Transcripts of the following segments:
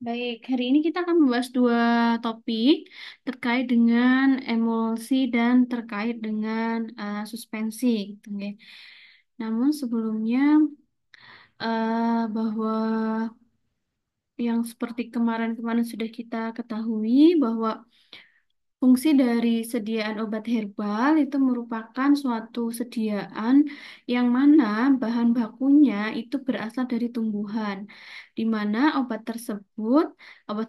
Baik, hari ini kita akan membahas dua topik terkait dengan emulsi dan terkait dengan suspensi, gitu, nggih. Namun sebelumnya bahwa yang seperti kemarin-kemarin sudah kita ketahui bahwa fungsi dari sediaan obat herbal itu merupakan suatu sediaan yang mana bahan bakunya itu berasal dari tumbuhan, di mana obat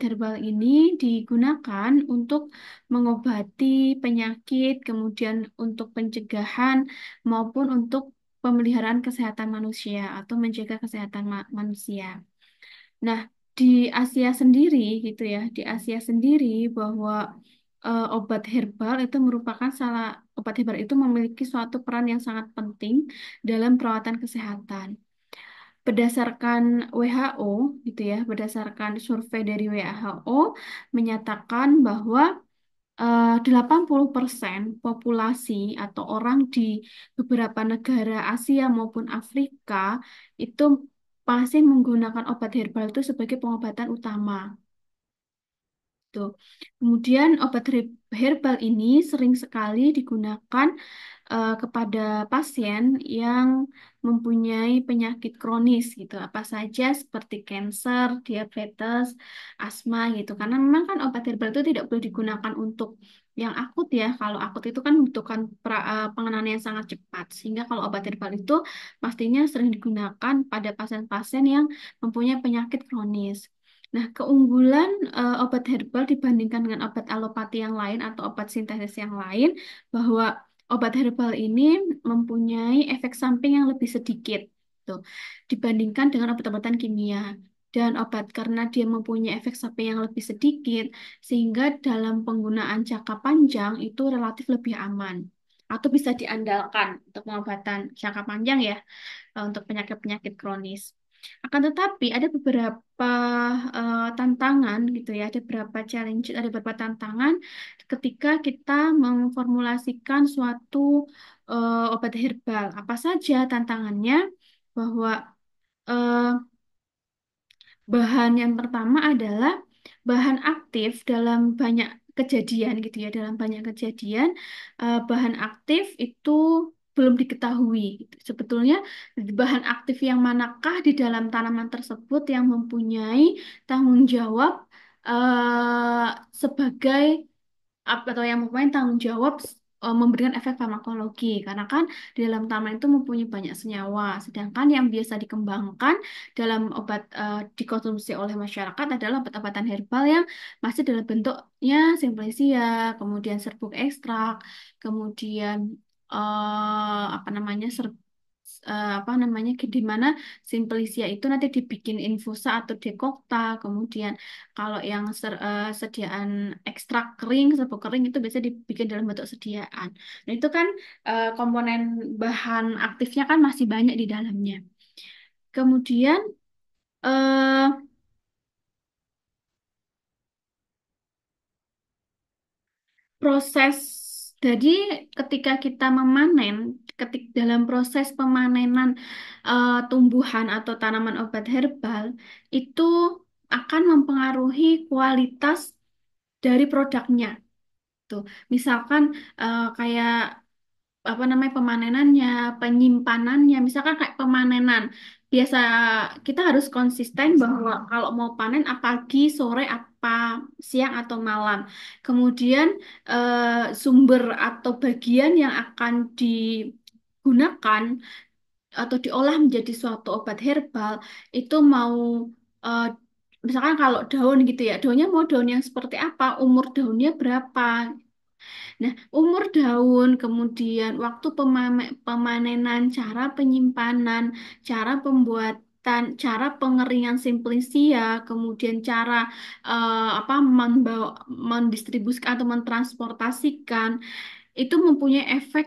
herbal ini digunakan untuk mengobati penyakit, kemudian untuk pencegahan maupun untuk pemeliharaan kesehatan manusia atau menjaga kesehatan manusia. Nah, di Asia sendiri gitu ya, di Asia sendiri bahwa obat herbal itu merupakan obat herbal itu memiliki suatu peran yang sangat penting dalam perawatan kesehatan. Berdasarkan WHO gitu ya, berdasarkan survei dari WHO menyatakan bahwa 80% populasi atau orang di beberapa negara Asia maupun Afrika itu masih menggunakan obat herbal itu sebagai pengobatan utama. Tuh. Kemudian herbal ini sering sekali digunakan kepada pasien yang mempunyai penyakit kronis gitu. Apa saja seperti kanker, diabetes, asma gitu. Karena memang kan obat herbal itu tidak boleh digunakan untuk yang akut ya. Kalau akut itu kan membutuhkan penanganan yang sangat cepat. Sehingga kalau obat herbal itu pastinya sering digunakan pada pasien-pasien yang mempunyai penyakit kronis. Nah, keunggulan obat herbal dibandingkan dengan obat alopati yang lain atau obat sintetis yang lain, bahwa obat herbal ini mempunyai efek samping yang lebih sedikit, tuh, dibandingkan dengan obat-obatan kimia. Dan obat karena dia mempunyai efek samping yang lebih sedikit, sehingga dalam penggunaan jangka panjang itu relatif lebih aman atau bisa diandalkan untuk pengobatan jangka panjang ya, untuk penyakit-penyakit kronis. Akan tetapi ada beberapa tantangan gitu ya, ada beberapa challenge, ada beberapa tantangan ketika kita memformulasikan suatu obat herbal. Apa saja tantangannya? Bahwa eh, bahan yang pertama adalah bahan aktif dalam banyak kejadian gitu ya. Dalam banyak kejadian, bahan aktif itu belum diketahui, gitu. Sebetulnya bahan aktif yang manakah di dalam tanaman tersebut yang mempunyai tanggung jawab eh, sebagai atau yang mempunyai tanggung jawab memberikan efek farmakologi, karena kan di dalam tanaman itu mempunyai banyak senyawa, sedangkan yang biasa dikembangkan dalam obat dikonsumsi oleh masyarakat adalah obat-obatan herbal yang masih dalam bentuknya simplicia, kemudian serbuk ekstrak, kemudian apa namanya apa namanya di mana simplicia itu nanti dibikin infusa atau dekokta, kemudian kalau yang sediaan ekstrak kering, serbuk kering itu biasa dibikin dalam bentuk sediaan. Nah, itu kan komponen bahan aktifnya kan masih banyak di dalamnya. Kemudian eh, proses jadi ketika kita memanen, dalam proses pemanenan tumbuhan atau tanaman obat herbal itu akan mempengaruhi kualitas dari produknya. Tuh, misalkan kayak apa namanya pemanenannya, penyimpanannya, misalkan kayak pemanenan. Biasa kita harus konsisten bahwa kalau mau panen pagi, sore, apa siang atau malam. Kemudian sumber atau bagian yang akan digunakan atau diolah menjadi suatu obat herbal itu mau eh, misalkan kalau daun gitu ya, daunnya mau daun yang seperti apa, umur daunnya berapa. Nah, umur daun, kemudian waktu pemanenan, cara penyimpanan, cara pembuatan, cara pengeringan simplicia, kemudian cara apa mendistribusikan atau mentransportasikan, itu mempunyai efek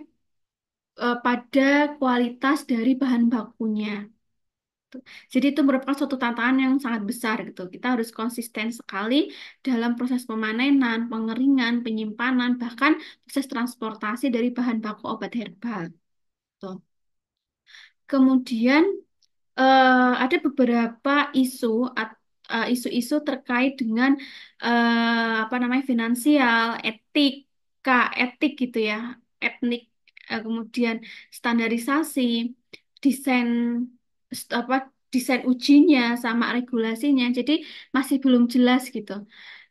pada kualitas dari bahan bakunya. Jadi itu merupakan suatu tantangan yang sangat besar gitu. Kita harus konsisten sekali dalam proses pemanenan, pengeringan, penyimpanan, bahkan proses transportasi dari bahan baku obat herbal. Tuh. Kemudian ada beberapa isu isu-isu terkait dengan apa namanya finansial, etik gitu ya, etnik, kemudian standarisasi, desain apa desain ujinya sama regulasinya. Jadi masih belum jelas gitu.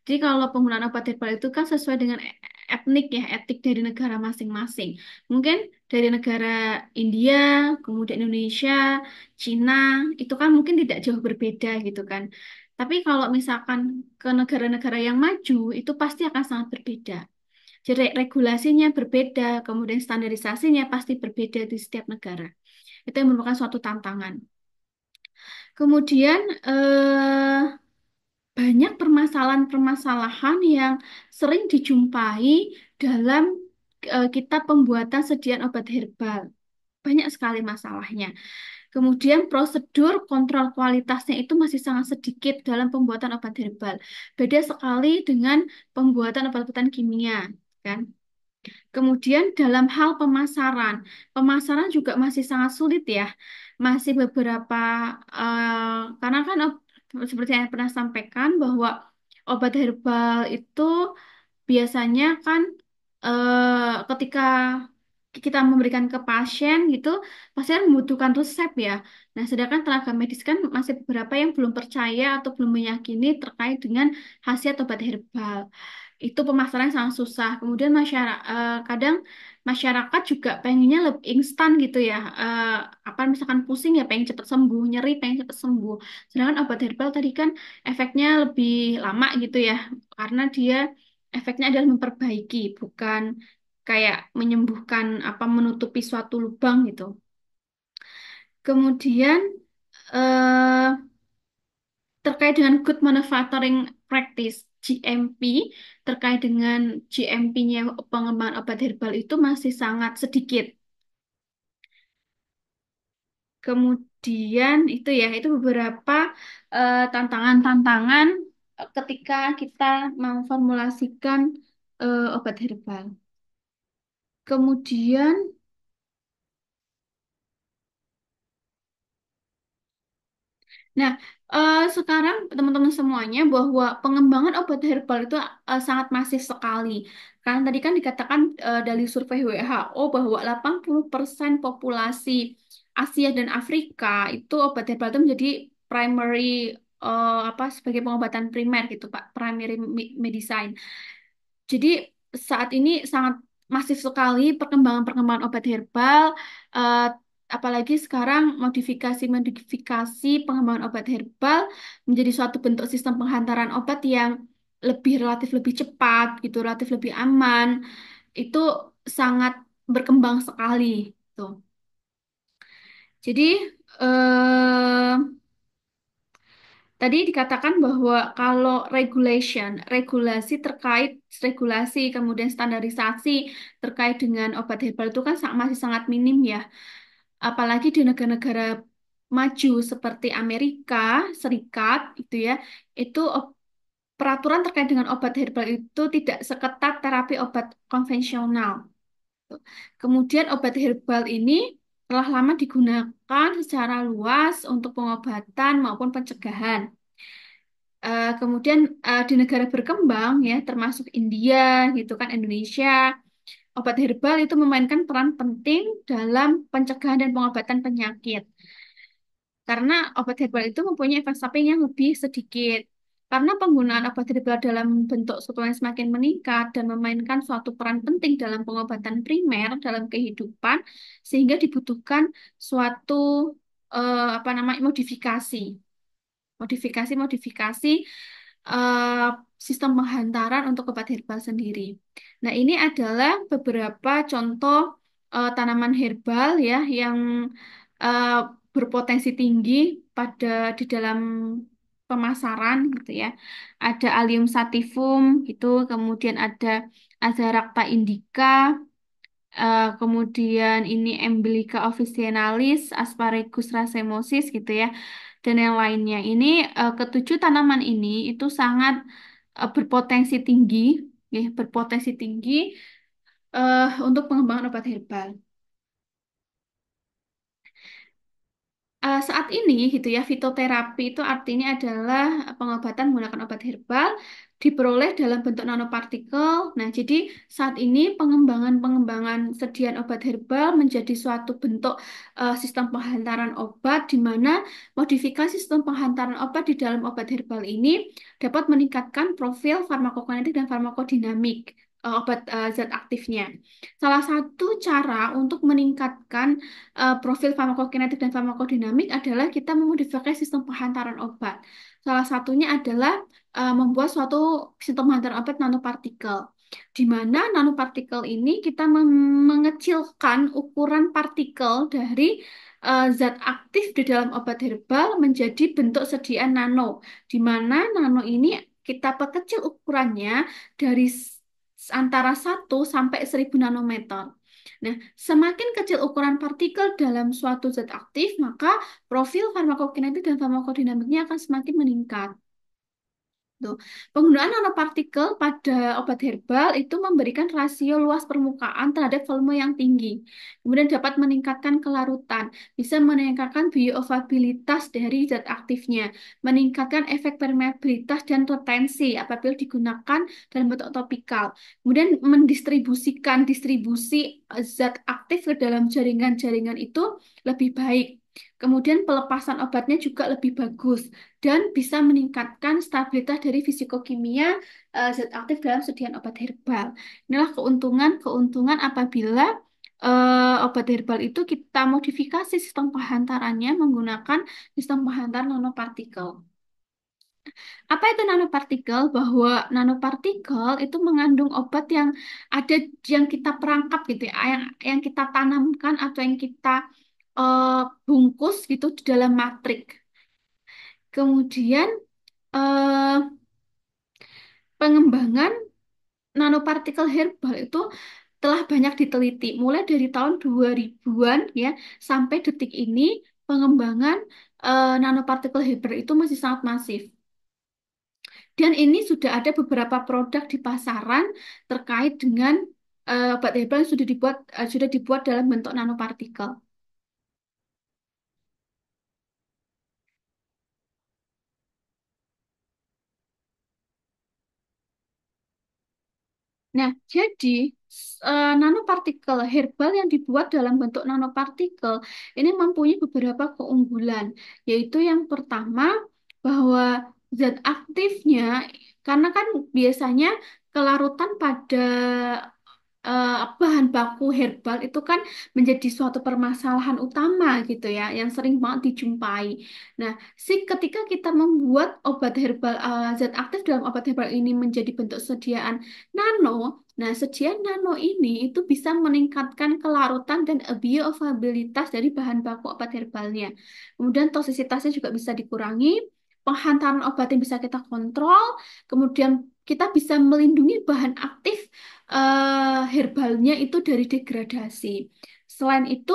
Jadi kalau penggunaan obat herbal itu kan sesuai dengan etnik ya, etik dari negara masing-masing. Mungkin dari negara India, kemudian Indonesia, Cina, itu kan mungkin tidak jauh berbeda gitu kan. Tapi kalau misalkan ke negara-negara yang maju, itu pasti akan sangat berbeda. Jadi regulasinya berbeda, kemudian standarisasinya pasti berbeda di setiap negara. Itu yang merupakan suatu tantangan. Kemudian banyak permasalahan-permasalahan yang sering dijumpai dalam kita pembuatan sediaan obat herbal. Banyak sekali masalahnya. Kemudian prosedur kontrol kualitasnya itu masih sangat sedikit dalam pembuatan obat herbal. Beda sekali dengan pembuatan obat-obatan kimia, kan? Kemudian dalam hal pemasaran, pemasaran juga masih sangat sulit ya. Masih beberapa, karena kan seperti yang pernah sampaikan bahwa obat herbal itu biasanya kan ketika kita memberikan ke pasien gitu, pasien membutuhkan resep ya. Nah, sedangkan tenaga medis kan masih beberapa yang belum percaya atau belum meyakini terkait dengan khasiat obat herbal. Itu pemasaran yang sangat susah. Kemudian kadang masyarakat juga pengennya lebih instan gitu ya. Apa misalkan pusing ya pengen cepat sembuh, nyeri pengen cepat sembuh. Sedangkan obat herbal tadi kan efeknya lebih lama gitu ya, karena dia efeknya adalah memperbaiki, bukan kayak menyembuhkan apa menutupi suatu lubang gitu. Kemudian eh, terkait dengan Good Manufacturing Practice GMP, terkait dengan GMP-nya pengembangan obat herbal itu masih sangat sedikit. Kemudian itu ya, itu beberapa tantangan-tantangan ketika kita memformulasikan obat herbal. Kemudian, nah, sekarang teman-teman semuanya bahwa pengembangan obat herbal itu sangat masif sekali. Karena tadi kan dikatakan dari survei WHO bahwa 80% populasi Asia dan Afrika itu obat herbal itu menjadi primary, apa sebagai pengobatan primer gitu Pak, primary medicine. Jadi saat ini sangat masif sekali perkembangan-perkembangan obat herbal, eh, apalagi sekarang modifikasi-modifikasi pengembangan obat herbal menjadi suatu bentuk sistem penghantaran obat yang lebih relatif lebih cepat, gitu, relatif lebih aman. Itu sangat berkembang sekali. Tuh. Jadi eh, tadi dikatakan bahwa kalau regulasi terkait regulasi, kemudian standarisasi terkait dengan obat herbal itu kan masih sangat minim ya. Apalagi di negara-negara maju seperti Amerika Serikat itu ya, itu peraturan terkait dengan obat herbal itu tidak seketat terapi obat konvensional. Kemudian obat herbal ini telah lama digunakan secara luas untuk pengobatan maupun pencegahan. Kemudian di negara berkembang ya termasuk India gitu kan Indonesia, obat herbal itu memainkan peran penting dalam pencegahan dan pengobatan penyakit karena obat herbal itu mempunyai efek samping yang lebih sedikit. Karena penggunaan obat herbal dalam bentuk suplemen semakin meningkat dan memainkan suatu peran penting dalam pengobatan primer dalam kehidupan, sehingga dibutuhkan suatu apa namanya modifikasi eh, sistem penghantaran untuk obat herbal sendiri. Nah, ini adalah beberapa contoh tanaman herbal ya yang eh, berpotensi tinggi pada di dalam pemasaran gitu ya. Ada Allium sativum gitu, kemudian ada Azadirachta indica, kemudian ini Emblyca officinalis, Asparagus racemosis gitu ya, dan yang lainnya. Ini ketujuh tanaman ini itu sangat berpotensi tinggi, ya, berpotensi tinggi untuk pengembangan obat herbal. saat ini gitu ya, fitoterapi itu artinya adalah pengobatan menggunakan obat herbal diperoleh dalam bentuk nanopartikel. Nah, jadi saat ini pengembangan-pengembangan sediaan obat herbal menjadi suatu bentuk sistem penghantaran obat di mana modifikasi sistem penghantaran obat di dalam obat herbal ini dapat meningkatkan profil farmakokinetik dan farmakodinamik obat zat aktifnya. Salah satu cara untuk meningkatkan profil farmakokinetik dan farmakodinamik adalah kita memodifikasi sistem penghantaran obat. Salah satunya adalah membuat suatu sistem penghantaran obat nanopartikel, di mana nanopartikel ini kita mengecilkan ukuran partikel dari zat aktif di dalam obat herbal menjadi bentuk sediaan nano, di mana nano ini kita perkecil ukurannya dari antara 1 sampai 1000 nanometer. Nah, semakin kecil ukuran partikel dalam suatu zat aktif, maka profil farmakokinetik dan farmakodinamiknya akan semakin meningkat. Tuh. Penggunaan nanopartikel pada obat herbal itu memberikan rasio luas permukaan terhadap volume yang tinggi. Kemudian dapat meningkatkan kelarutan, bisa meningkatkan bioavailabilitas dari zat aktifnya, meningkatkan efek permeabilitas dan retensi apabila digunakan dalam bentuk topikal. Kemudian mendistribusikan distribusi zat aktif ke dalam jaringan-jaringan itu lebih baik. Kemudian pelepasan obatnya juga lebih bagus dan bisa meningkatkan stabilitas dari fisikokimia zat aktif dalam sediaan obat herbal. Inilah keuntungan-keuntungan apabila obat herbal itu kita modifikasi sistem penghantarannya menggunakan sistem penghantaran nanopartikel. Apa itu nanopartikel? Bahwa nanopartikel itu mengandung obat ada yang kita perangkap gitu ya, yang kita tanamkan atau yang kita eh, bungkus gitu di dalam matrik. Kemudian eh, pengembangan nanopartikel herbal itu telah banyak diteliti, mulai dari tahun 2000-an ya sampai detik ini pengembangan nanopartikel herbal itu masih sangat masif. Dan ini sudah ada beberapa produk di pasaran terkait dengan obat herbal yang sudah dibuat dalam bentuk nanopartikel. Nah, jadi nanopartikel herbal yang dibuat dalam bentuk nanopartikel ini mempunyai beberapa keunggulan, yaitu yang pertama bahwa zat aktifnya, karena kan biasanya kelarutan pada bahan baku herbal itu kan menjadi suatu permasalahan utama gitu ya, yang sering banget dijumpai. Nah, ketika kita membuat obat herbal, zat aktif dalam obat herbal ini menjadi bentuk sediaan nano, nah sediaan nano ini itu bisa meningkatkan kelarutan dan bioavailabilitas dari bahan baku obat herbalnya. Kemudian toksisitasnya juga bisa dikurangi, penghantaran obat yang bisa kita kontrol, kemudian kita bisa melindungi bahan aktif herbalnya itu dari degradasi. Selain itu,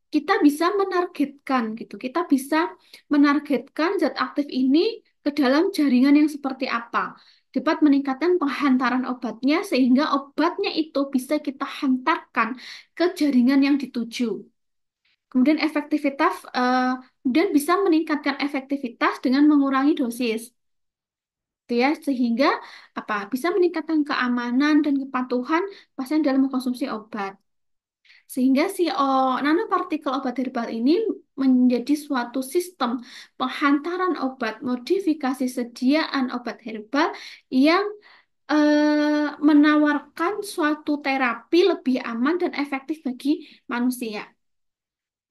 kita bisa menargetkan gitu. Kita bisa menargetkan zat aktif ini ke dalam jaringan yang seperti apa. Dapat meningkatkan penghantaran obatnya sehingga obatnya itu bisa kita hantarkan ke jaringan yang dituju. Kemudian kemudian bisa meningkatkan efektivitas dengan mengurangi dosis gitu ya, sehingga bisa meningkatkan keamanan dan kepatuhan pasien dalam mengkonsumsi obat, sehingga nanopartikel obat herbal ini menjadi suatu sistem penghantaran obat, modifikasi sediaan obat herbal yang menawarkan suatu terapi lebih aman dan efektif bagi manusia.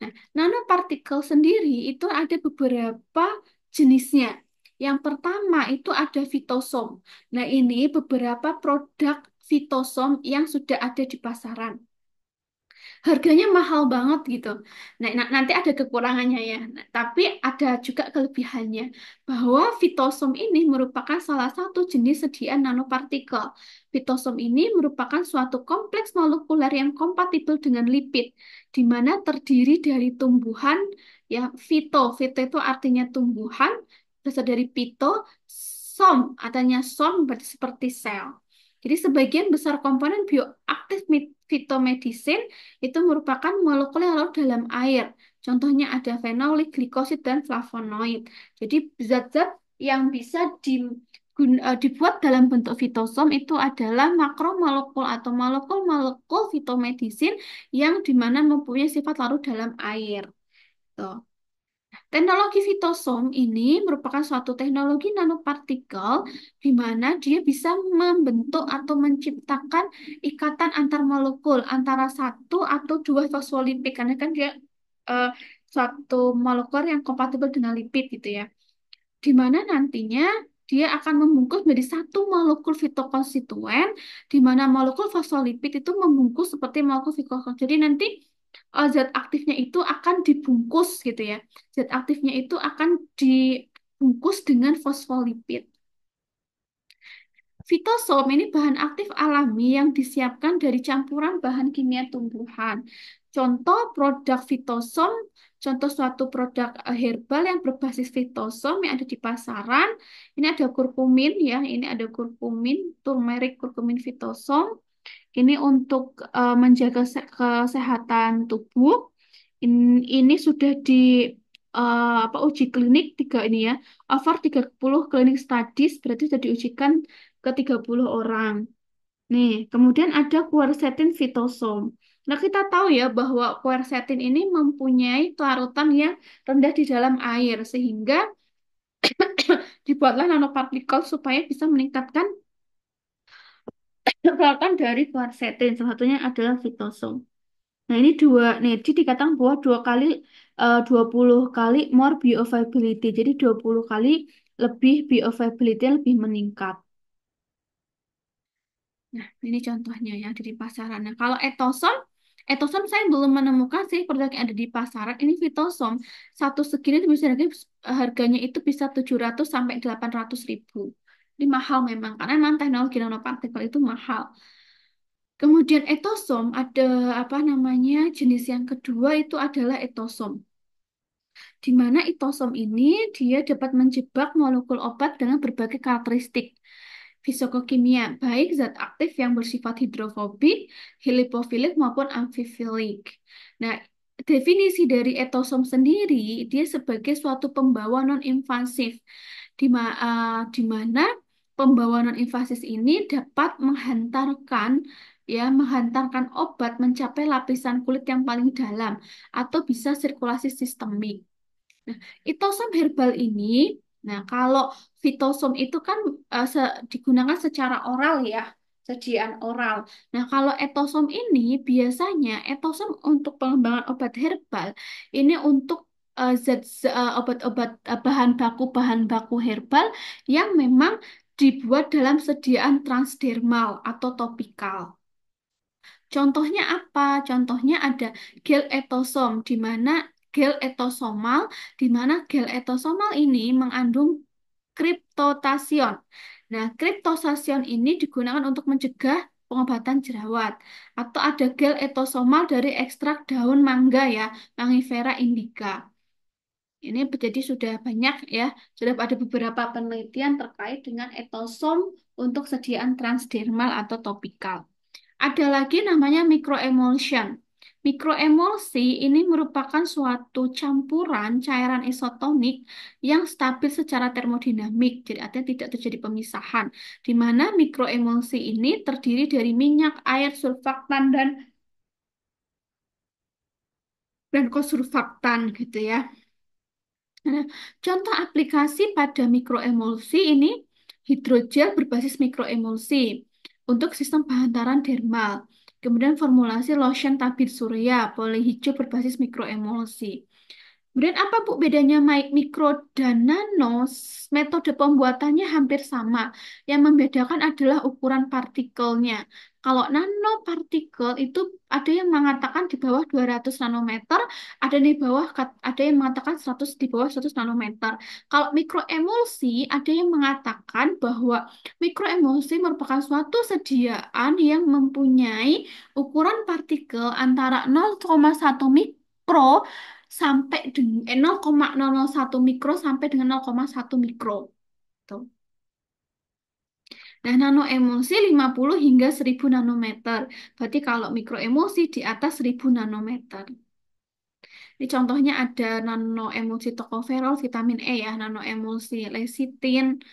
Nah, nanopartikel sendiri itu ada beberapa jenisnya. Yang pertama itu ada fitosom. Nah, ini beberapa produk fitosom yang sudah ada di pasaran. Harganya mahal banget gitu. Nah, nanti ada kekurangannya ya. Nah, tapi ada juga kelebihannya bahwa fitosom ini merupakan salah satu jenis sediaan nanopartikel. Fitosom ini merupakan suatu kompleks molekuler yang kompatibel dengan lipid, di mana terdiri dari tumbuhan ya fito. Fito itu artinya tumbuhan, berasal dari pito, som, artinya som berarti seperti sel. Jadi sebagian besar komponen bioaktif fitomedicine itu merupakan molekul yang larut dalam air. Contohnya ada fenolik, glikosid, dan flavonoid. Jadi zat-zat yang bisa dibuat dalam bentuk fitosom itu adalah makromolekul atau molekul-molekul fitomedisin yang dimana mempunyai sifat larut dalam air. Tuh. Teknologi fitosom ini merupakan suatu teknologi nanopartikel di mana dia bisa membentuk atau menciptakan ikatan antar molekul antara satu atau dua fosfolipid karena kan dia eh, suatu molekul yang kompatibel dengan lipid gitu ya. Di mana nantinya dia akan membungkus menjadi satu molekul fitokonstituen di mana molekul fosfolipid itu membungkus seperti molekul fitokonstituen. Jadi nanti zat aktifnya itu akan dibungkus gitu ya. Zat aktifnya itu akan dibungkus dengan fosfolipid. Fitosom ini bahan aktif alami yang disiapkan dari campuran bahan kimia tumbuhan. Contoh produk fitosom, contoh suatu produk herbal yang berbasis fitosom yang ada di pasaran. Ini ada kurkumin ya, ini ada kurkumin, turmeric kurkumin fitosom. Ini untuk menjaga kesehatan tubuh. Ini sudah di apa uji klinik tiga ini ya. Over 30 clinic studies berarti sudah diujikan ke 30 orang. Nih, kemudian ada quercetin fitosom. Nah, kita tahu ya bahwa quercetin ini mempunyai kelarutan yang rendah di dalam air sehingga dibuatlah nanopartikel supaya bisa meningkatkan kelarutan dari quercetin. Salah satunya adalah fitosom. Nah, ini dua, nih, jadi dikatakan bahwa 20 kali more bioavailability. Jadi 20 kali lebih bioavailability lebih meningkat. Nah, ini contohnya yang ada di pasaran. Nah, kalau etoson, etoson saya belum menemukan sih produk yang ada di pasaran. Ini fitosom. Satu segini itu bisa harganya itu bisa 700 sampai 800 ribu. Ini mahal memang, karena memang teknologi nanopartikel itu mahal. Kemudian etosom ada apa namanya jenis yang kedua itu adalah etosom. Di mana itosom ini dia dapat menjebak molekul obat dengan berbagai karakteristik fisikokimia, baik zat aktif yang bersifat hidrofobik, hilipofilik maupun amfifilik. Nah, definisi dari etosom sendiri dia sebagai suatu pembawa non-invasif di mana pembawa non-invasif ini dapat menghantarkan obat mencapai lapisan kulit yang paling dalam atau bisa sirkulasi sistemik. Nah, itosom herbal ini, nah kalau fitosom itu kan digunakan secara oral ya, sediaan oral. Nah, kalau etosom ini biasanya etosom untuk pengembangan obat herbal ini untuk obat-obat bahan baku herbal yang memang dibuat dalam sediaan transdermal atau topikal. Contohnya apa? Contohnya ada gel etosom, di mana gel etosomal, di mana gel etosomal ini mengandung kriptotation. Nah, kriptotation ini digunakan untuk mencegah pengobatan jerawat. Atau ada gel etosomal dari ekstrak daun mangga ya, Mangifera indica. Ini jadi sudah banyak ya, sudah ada beberapa penelitian terkait dengan etosom untuk sediaan transdermal atau topikal. Ada lagi namanya microemulsion. Microemulsi ini merupakan suatu campuran cairan isotonik yang stabil secara termodinamik, jadi artinya tidak terjadi pemisahan, di mana microemulsi ini terdiri dari minyak, air, surfaktan, dan kosurfaktan gitu ya. Nah, contoh aplikasi pada mikroemulsi ini hidrogel berbasis mikroemulsi untuk sistem penghantaran dermal. Kemudian formulasi lotion tabir surya polihijau berbasis mikroemulsi. Kemudian apa Bu bedanya mikro dan nano? Metode pembuatannya hampir sama. Yang membedakan adalah ukuran partikelnya. Kalau nanopartikel itu ada yang mengatakan di bawah 200 nanometer, ada yang mengatakan 100 di bawah 100 nanometer. Kalau mikroemulsi ada yang mengatakan bahwa mikroemulsi merupakan suatu sediaan yang mempunyai ukuran partikel antara 0,1 mikro sampai dengan 0,001 mikro sampai dengan 0,1 mikro. Tuh. Nah, nanoemulsi 50 hingga 1000 nanometer. Berarti kalau mikroemulsi di atas 1000 nanometer. Ini contohnya ada nanoemulsi tokoferol, vitamin E ya, nanoemulsi lecithin.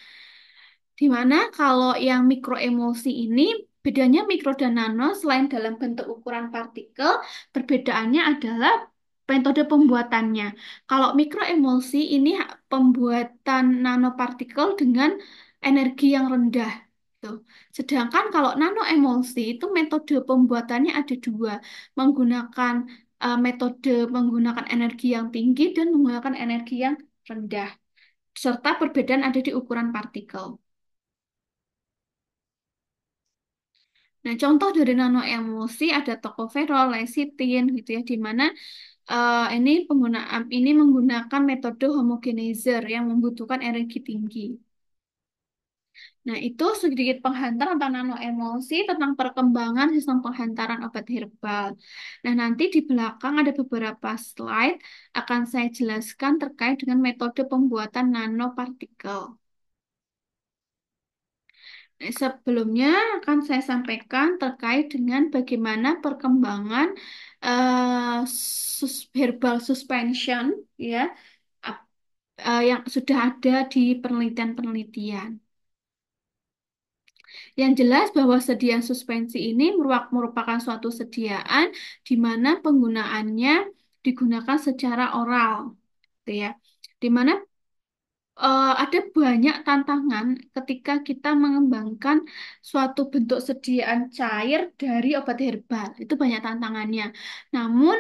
Di mana kalau yang mikroemulsi ini bedanya mikro dan nano selain dalam bentuk ukuran partikel, perbedaannya adalah metode pembuatannya. Kalau mikroemulsi ini pembuatan nanopartikel dengan energi yang rendah. Tuh. Sedangkan kalau nanoemulsi itu metode pembuatannya ada dua, menggunakan metode menggunakan energi yang tinggi dan menggunakan energi yang rendah, serta perbedaan ada di ukuran partikel. Nah, contoh dari nanoemulsi ada tocopherol, lecithin gitu ya, di mana ini penggunaan ini menggunakan metode homogenizer yang membutuhkan energi tinggi. Nah, itu sedikit penghantar tentang nanoemulsi, tentang perkembangan sistem penghantaran obat herbal. Nah, nanti di belakang ada beberapa slide akan saya jelaskan terkait dengan metode pembuatan nanopartikel. Sebelumnya akan saya sampaikan terkait dengan bagaimana perkembangan herbal suspension ya ap- yang sudah ada di penelitian-penelitian. Yang jelas bahwa sediaan suspensi ini merupakan suatu sediaan di mana penggunaannya digunakan secara oral, gitu ya. Di mana ada banyak tantangan ketika kita mengembangkan suatu bentuk sediaan cair dari obat herbal. Itu banyak tantangannya. Namun,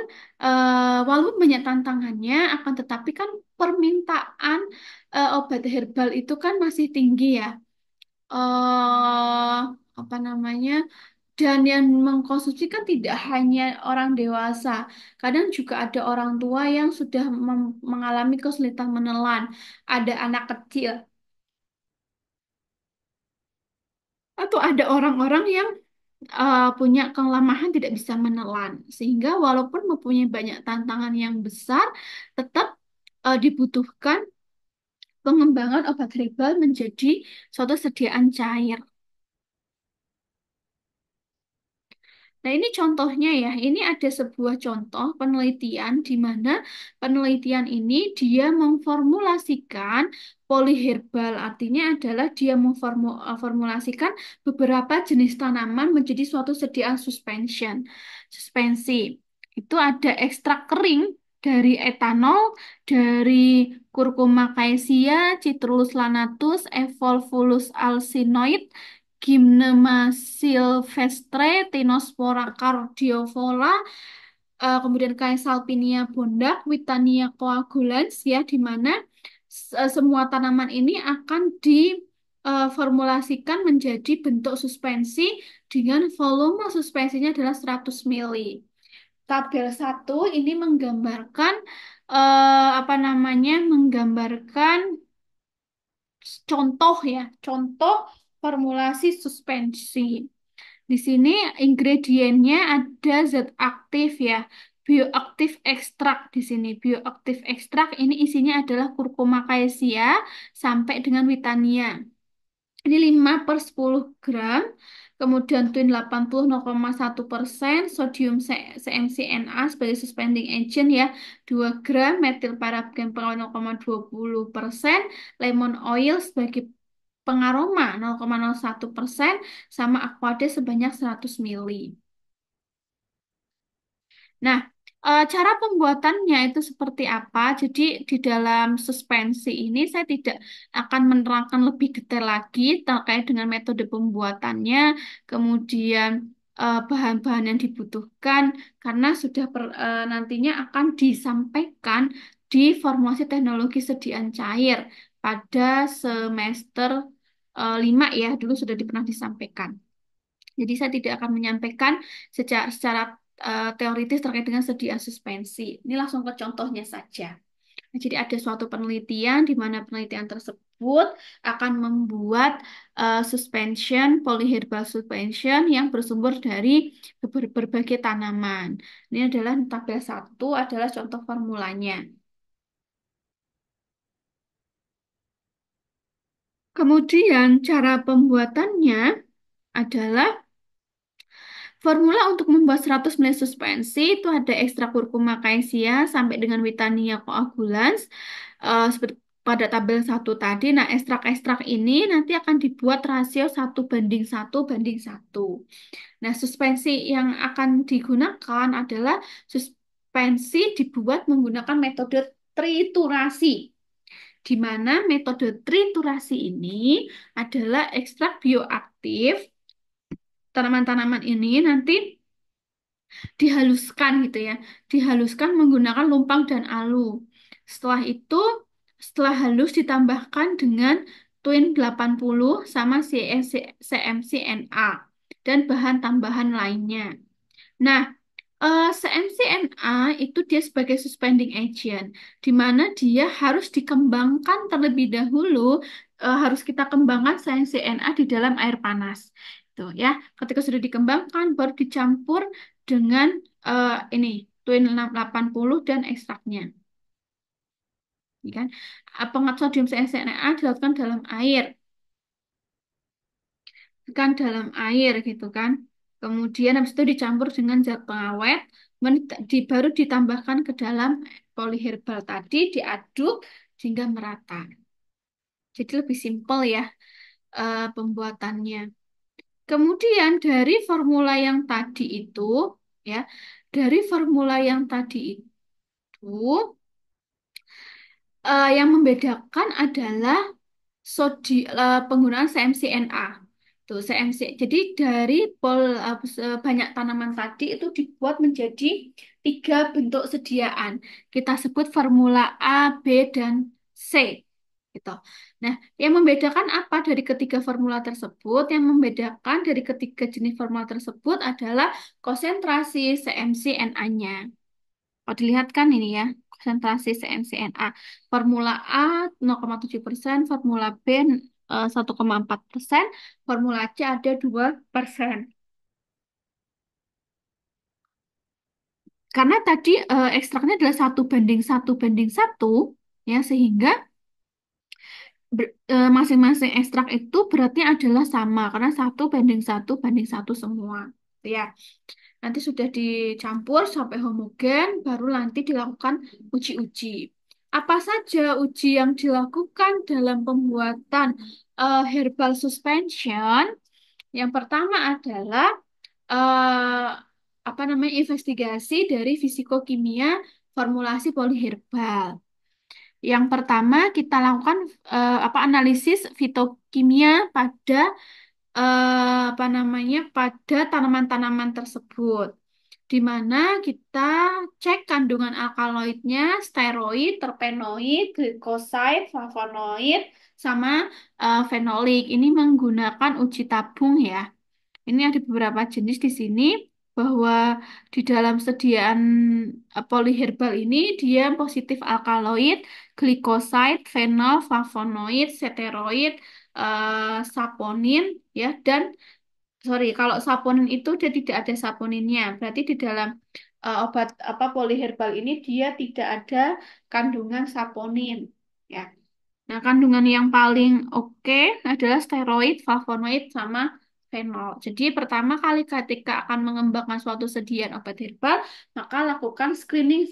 walaupun banyak tantangannya, akan tetapi kan permintaan obat herbal itu kan masih tinggi ya. eh Apa namanya? Dan yang mengkonsumsi kan tidak hanya orang dewasa, kadang juga ada orang tua yang sudah mengalami kesulitan menelan, ada anak kecil, atau ada orang-orang yang punya kelemahan tidak bisa menelan, sehingga walaupun mempunyai banyak tantangan yang besar, tetap dibutuhkan pengembangan obat herbal menjadi suatu sediaan cair. Nah, ini contohnya ya. Ini ada sebuah contoh penelitian di mana penelitian ini dia memformulasikan poliherbal. Artinya adalah dia memformulasikan beberapa jenis tanaman menjadi suatu sediaan suspensi. Itu ada ekstrak kering dari etanol, dari Curcuma caesia, Citrullus lanatus, Evolvulus alsinoid, Gymnema sylvestre, Tinospora cardiofolia, kemudian Caesalpinia bondak, Witania coagulans ya, di mana semua tanaman ini akan diformulasikan menjadi bentuk suspensi dengan volume suspensinya adalah 100 mili. Tabel satu ini menggambarkan apa namanya? Menggambarkan contoh ya, contoh formulasi suspensi. Di sini ingredientnya ada zat aktif ya, bioaktif ekstrak di sini. Bioaktif ekstrak ini isinya adalah kurkuma caesia sampai dengan witania. Ini 5 per 10 gram. Kemudian twin 80 0,1%, sodium CmCNA sebagai suspending agent ya 2 gram, metil paraben 0,20%, lemon oil sebagai pengaroma 0,01%, sama aquade sebanyak 100 mili. Nah, cara pembuatannya itu seperti apa? Jadi di dalam suspensi ini saya tidak akan menerangkan lebih detail lagi terkait dengan metode pembuatannya, kemudian bahan-bahan yang dibutuhkan, karena sudah nantinya akan disampaikan di formulasi teknologi sediaan cair pada semester 5 ya, dulu sudah pernah disampaikan. Jadi saya tidak akan menyampaikan secara teoritis terkait dengan sediaan suspensi. Ini langsung ke contohnya saja. Nah, jadi ada suatu penelitian di mana penelitian tersebut akan membuat suspension, polyherbal suspension yang bersumber dari berbagai tanaman. Ini adalah tabel satu adalah contoh formulanya. Kemudian cara pembuatannya adalah Formula untuk membuat 100 ml suspensi itu ada ekstra kurkuma caesia sampai dengan Witania coagulans seperti pada tabel satu tadi. Nah, ekstrak-ekstrak ini nanti akan dibuat rasio 1:1:1. Nah, suspensi yang akan digunakan adalah suspensi dibuat menggunakan metode triturasi, di mana metode triturasi ini adalah ekstrak bioaktif tanaman-tanaman ini nanti dihaluskan gitu ya, dihaluskan menggunakan lumpang dan alu. Setelah itu, setelah halus ditambahkan dengan Twin 80 sama CMCNA dan bahan tambahan lainnya. Nah, CMCNA itu dia sebagai suspending agent, di mana dia harus dikembangkan terlebih dahulu, harus kita kembangkan CMCNA di dalam air panas. Tuh ya, ketika sudah dikembangkan, baru dicampur dengan ini Twin 80 dan ekstraknya. Ya kan? Pengat sodium CMCNA dilakukan dalam air, kan dalam air gitu kan. Kemudian habis itu dicampur dengan zat pengawet, baru ditambahkan ke dalam poliherbal tadi, diaduk hingga merata. Jadi lebih simpel ya pembuatannya. Kemudian dari formula yang tadi itu, ya, dari formula yang tadi itu, yang membedakan adalah penggunaan CMCNA. Tuh, CMC. Jadi dari banyak tanaman tadi itu dibuat menjadi 3 bentuk sediaan. Kita sebut formula A, B, dan C. Gitu. Nah, yang membedakan apa dari ketiga formula tersebut? Yang membedakan dari ketiga jenis formula tersebut adalah konsentrasi CMCNA-nya. Oh, dilihat kan ini ya, konsentrasi CMCNA. Formula A 0,7%, formula B 1,4%, formula C ada 2%. Karena tadi ekstraknya adalah 1:1:1, ya, sehingga masing-masing ekstrak itu beratnya adalah sama, karena 1:1:1 semua. Ya. Nanti sudah dicampur sampai homogen, baru nanti dilakukan uji-uji. Apa saja uji yang dilakukan dalam pembuatan herbal suspension? Yang pertama adalah eh, apa namanya investigasi dari fisikokimia formulasi poliherbal. Yang pertama kita lakukan apa analisis fitokimia pada apa namanya pada tanaman-tanaman tersebut, di mana kita cek kandungan alkaloidnya, steroid, terpenoid, glikosid, flavonoid, sama fenolik. Ini menggunakan uji tabung ya. Ini ada beberapa jenis di sini, bahwa di dalam sediaan poliherbal ini dia positif alkaloid, glikosid, fenol, flavonoid, steroid, saponin ya, dan sorry, kalau saponin itu dia tidak ada saponinnya. Berarti di dalam obat apa poliherbal ini dia tidak ada kandungan saponin. Ya. Nah, kandungan yang paling oke adalah steroid, flavonoid, sama fenol. Jadi pertama kali ketika akan mengembangkan suatu sediaan obat herbal, maka lakukan screening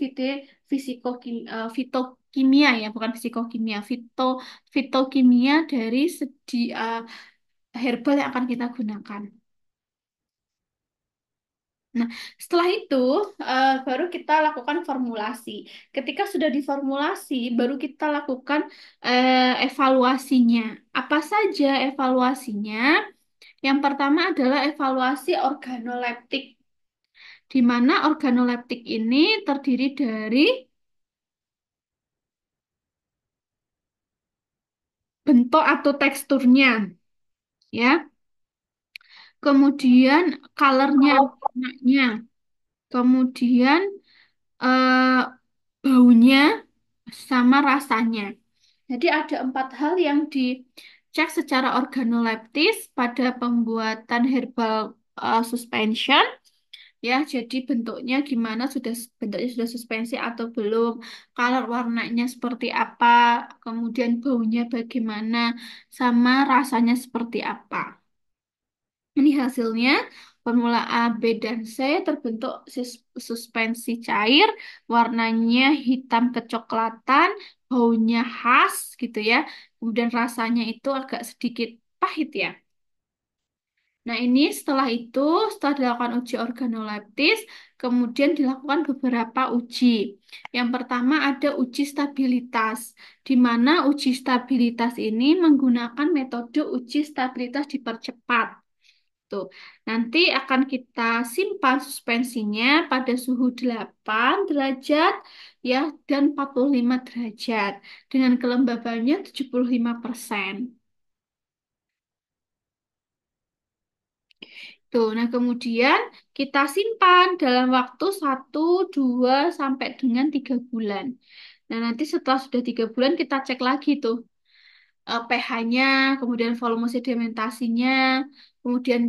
fitokimia ya, bukan fisikokimia, fitokimia dari herbal yang akan kita gunakan. Nah, setelah itu baru kita lakukan formulasi. Ketika sudah diformulasi, baru kita lakukan evaluasinya. Apa saja evaluasinya? Yang pertama adalah evaluasi organoleptik, di mana organoleptik ini terdiri dari bentuk atau teksturnya, ya. Kemudian colornya, warnanya. Kemudian eh, baunya sama rasanya. Jadi ada 4 hal yang dicek secara organoleptis pada pembuatan herbal suspension. Ya, jadi bentuknya gimana, bentuknya sudah suspensi atau belum, color warnanya seperti apa, kemudian baunya bagaimana, sama rasanya seperti apa. Ini hasilnya. Formula A, B, dan C terbentuk suspensi cair, warnanya hitam kecoklatan, baunya khas gitu ya. Kemudian rasanya itu agak sedikit pahit ya. Nah, ini setelah dilakukan uji organoleptis, kemudian dilakukan beberapa uji. Yang pertama ada uji stabilitas, di mana uji stabilitas ini menggunakan metode uji stabilitas dipercepat. Tuh, nanti akan kita simpan suspensinya pada suhu 8 derajat ya dan 45 derajat dengan kelembabannya 75%. Tuh, nah kemudian kita simpan dalam waktu 1, 2, sampai dengan 3 bulan. Nah, nanti setelah sudah 3 bulan kita cek lagi tuh pH-nya, kemudian volume sedimentasinya, kemudian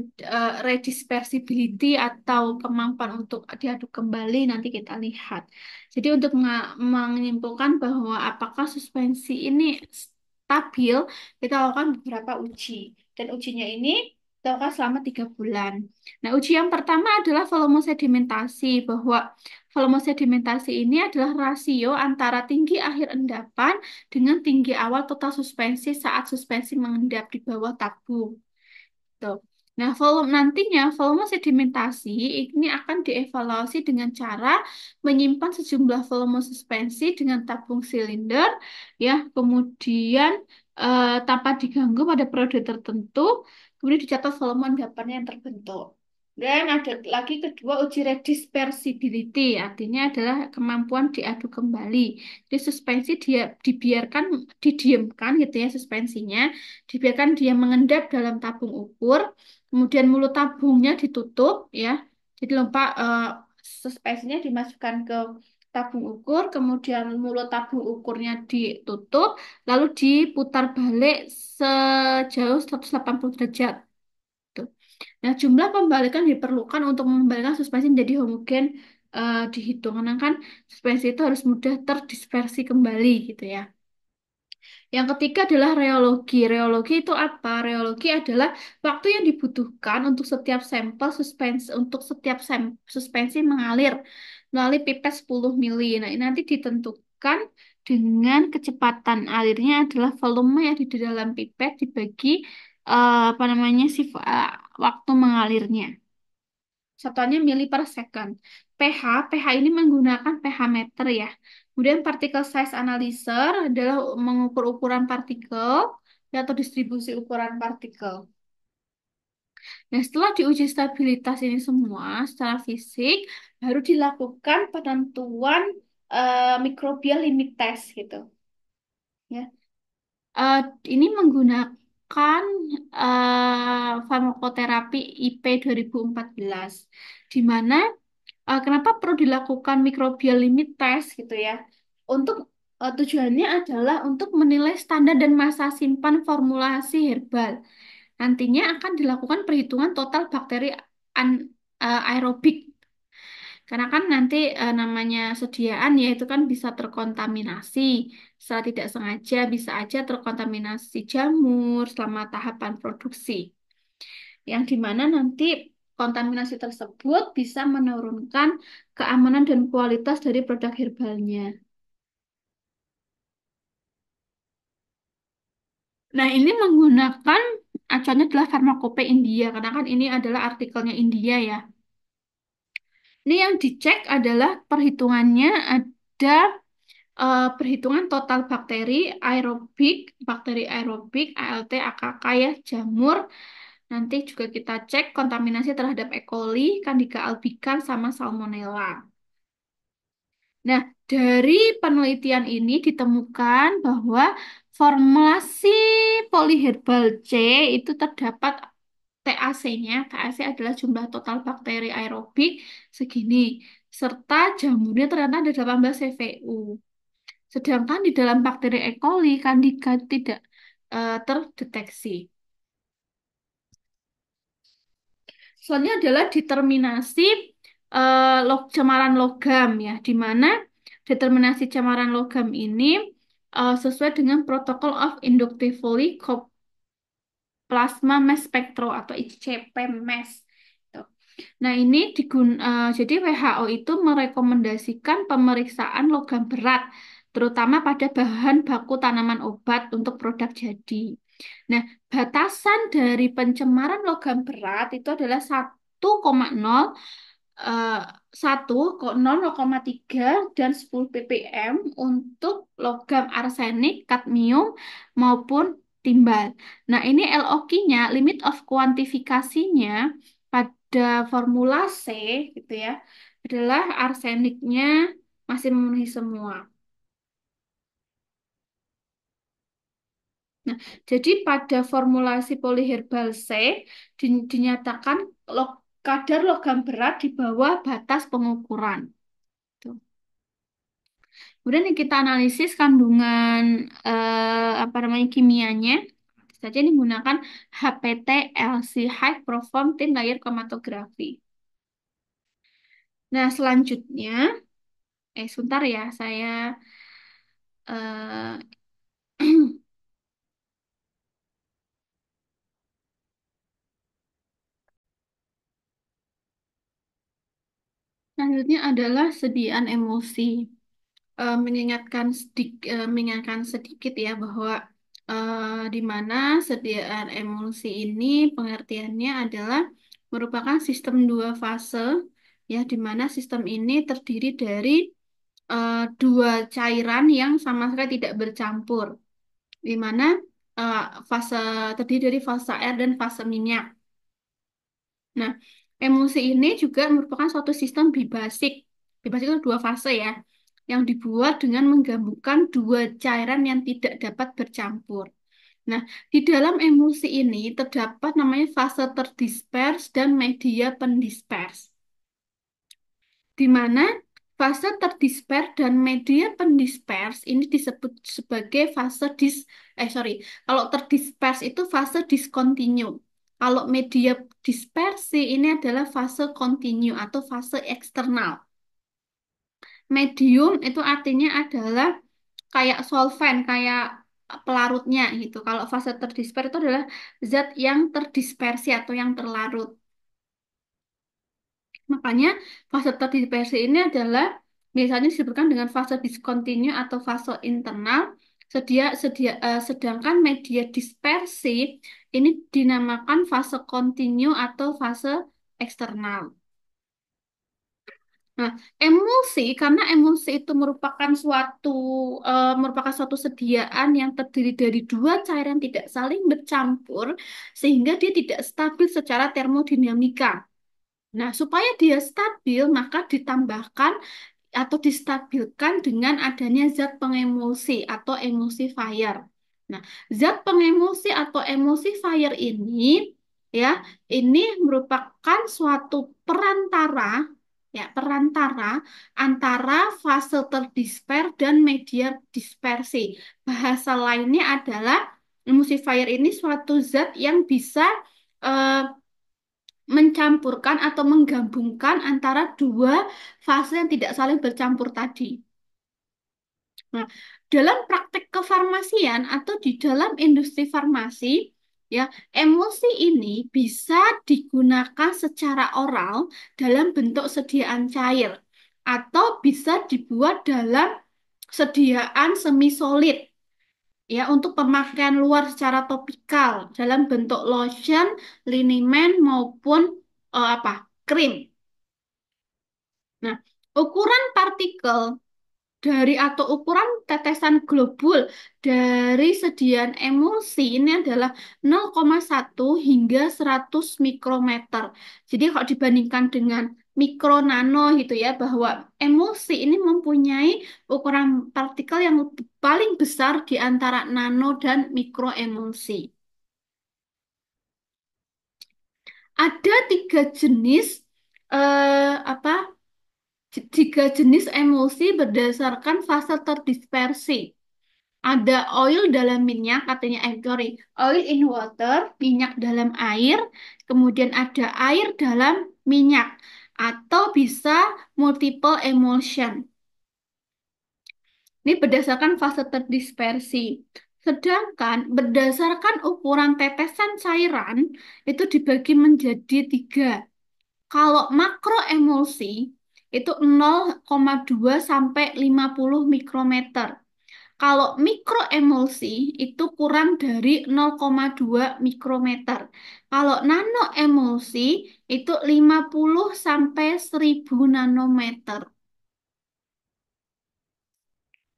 redispersibility atau kemampuan untuk diaduk kembali nanti kita lihat. Jadi untuk menyimpulkan bahwa apakah suspensi ini stabil, kita lakukan beberapa uji. Dan ujinya ini kita lakukan selama 3 bulan. Nah, uji yang pertama adalah volume sedimentasi, bahwa volume sedimentasi ini adalah rasio antara tinggi akhir endapan dengan tinggi awal total suspensi saat suspensi mengendap di bawah tabung. Tuh. Nah, nantinya volume sedimentasi ini akan dievaluasi dengan cara menyimpan sejumlah volume suspensi dengan tabung silinder, ya, kemudian tanpa diganggu pada periode tertentu, kemudian dicatat volume endapannya yang terbentuk. Dan ada lagi kedua uji redispersibility, artinya adalah kemampuan diaduk kembali. Jadi suspensi dia didiamkan gitu ya suspensinya, dibiarkan dia mengendap dalam tabung ukur, kemudian mulut tabungnya ditutup ya. Jadi lupa suspensinya dimasukkan ke tabung ukur, kemudian mulut tabung ukurnya ditutup, lalu diputar balik sejauh 180 derajat. Tuh. Nah, jumlah pembalikan diperlukan untuk membalikan suspensi menjadi homogen dihitung. Karena kan suspensi itu harus mudah terdispersi kembali gitu ya. Yang ketiga adalah reologi. Reologi itu apa? Reologi adalah waktu yang dibutuhkan untuk setiap sampel suspensi mengalir melalui pipet 10 mili. Nah, ini nanti ditentukan dengan kecepatan alirnya adalah volume yang di dalam pipet dibagi apa namanya waktu mengalirnya. Satuannya mili per second. pH ini menggunakan pH meter ya. Kemudian particle size analyzer adalah mengukur ukuran partikel ya, atau distribusi ukuran partikel. Nah, setelah diuji stabilitas ini semua secara fisik, baru dilakukan penentuan microbial limit test gitu. Ya, Eh, ini menggunakan farmakoterapi IP 2014, di mana kenapa perlu dilakukan microbial limit test gitu ya? Untuk tujuannya adalah untuk menilai standar dan masa simpan formulasi herbal. Nantinya akan dilakukan perhitungan total bakteri aerobik. Karena kan nanti namanya sediaan ya itu kan bisa terkontaminasi. Secara tidak sengaja bisa aja terkontaminasi jamur selama tahapan produksi. Yang dimana nanti kontaminasi tersebut bisa menurunkan keamanan dan kualitas dari produk herbalnya. Nah, ini menggunakan acuannya adalah Pharmacopeia India, karena kan ini adalah artikelnya India ya. Ini yang dicek adalah perhitungannya ada perhitungan total bakteri aerobik, ALT, AKK ya, jamur. Nanti juga kita cek kontaminasi terhadap E. coli, Candida albicans, sama Salmonella. Nah, dari penelitian ini ditemukan bahwa formulasi polyherbal C itu terdapat TAC-nya. TAC adalah jumlah total bakteri aerobik segini. Serta jamurnya ternyata ada 18 CVU. Sedangkan di dalam bakteri E. coli, Candida tidak terdeteksi. Selanjutnya adalah determinasi cemaran logam ya, di mana determinasi cemaran logam ini sesuai dengan Protocol of Inductively Plasma Mass Spectro atau ICP-MES. Tuh. Nah, jadi WHO itu merekomendasikan pemeriksaan logam berat, terutama pada bahan baku tanaman obat untuk produk jadi. Nah, batasan dari pencemaran logam berat itu adalah 1,0, eh, 0,3 dan 10 ppm untuk logam arsenik, kadmium maupun timbal. Nah, ini LOQ-nya, limit of kuantifikasinya pada formula C gitu ya, adalah arseniknya masih memenuhi semua. Nah, jadi pada formulasi polyherbal C dinyatakan kadar logam berat di bawah batas pengukuran. Tuh. Kemudian yang kita analisis kandungan apa namanya kimianya, saja ini menggunakan HPT LC High Perform Thin Layer Chromatography. Nah, selanjutnya, sebentar ya, saya eh, selanjutnya adalah sediaan emosi. Mengingatkan sedikit ya bahwa di mana sediaan emulsi ini pengertiannya adalah merupakan sistem dua fase ya, di mana sistem ini terdiri dari dua cairan yang sama sekali tidak bercampur, di mana eh, fase terdiri dari fase air dan fase minyak. Nah, emulsi ini juga merupakan suatu sistem bibasik. Bibasik itu dua fase ya, yang dibuat dengan menggabungkan dua cairan yang tidak dapat bercampur. Nah, di dalam emulsi ini terdapat namanya fase terdispers dan media pendispers, di mana fase terdispers dan media pendispers ini disebut sebagai kalau terdispers itu fase discontinue. Kalau media dispersi ini adalah fase continue atau fase eksternal. Medium itu artinya adalah kayak solvent, kayak pelarutnya gitu. Kalau fase terdisper itu adalah zat yang terdispersi atau yang terlarut. Makanya fase terdispersi ini adalah biasanya disebutkan dengan fase discontinue atau fase internal. Sedangkan media dispersi ini dinamakan fase continue atau fase eksternal. Nah, emulsi karena emulsi itu merupakan suatu sediaan yang terdiri dari dua cairan tidak saling bercampur sehingga dia tidak stabil secara termodinamika. Nah, supaya dia stabil, maka ditambahkan atau distabilkan dengan adanya zat pengemulsi atau emulsifier. Nah, zat pengemulsi atau emulsifier ya, ini merupakan suatu perantara antara fase terdisper dan media dispersi. Bahasa lainnya adalah emulsifier ini suatu zat yang bisa eh, mencampurkan atau menggabungkan antara dua fase yang tidak saling bercampur tadi. Nah, dalam praktek kefarmasian atau di dalam industri farmasi, ya, emulsi ini bisa digunakan secara oral dalam bentuk sediaan cair atau bisa dibuat dalam sediaan semi solid ya untuk pemakaian luar secara topikal dalam bentuk lotion, liniment maupun krim. Nah, ukuran partikel atau ukuran tetesan globul dari sediaan emulsi ini adalah 0,1 hingga 100 mikrometer. Jadi kalau dibandingkan dengan mikro nano gitu ya, bahwa emulsi ini mempunyai ukuran partikel yang paling besar di antara nano dan mikro emulsi. Ada apa? Tiga jenis emulsi berdasarkan fase terdispersi. Ada oil dalam minyak, katanya sorry, oil in water, minyak dalam air, kemudian ada air dalam minyak, atau bisa multiple emulsion. Ini berdasarkan fase terdispersi. Sedangkan berdasarkan ukuran tetesan cairan, itu dibagi menjadi tiga. Kalau makroemulsi itu 0,2 sampai 50 mikrometer. Kalau mikroemulsi itu kurang dari 0,2 mikrometer. Kalau nanoemulsi itu 50 sampai 1000 nanometer.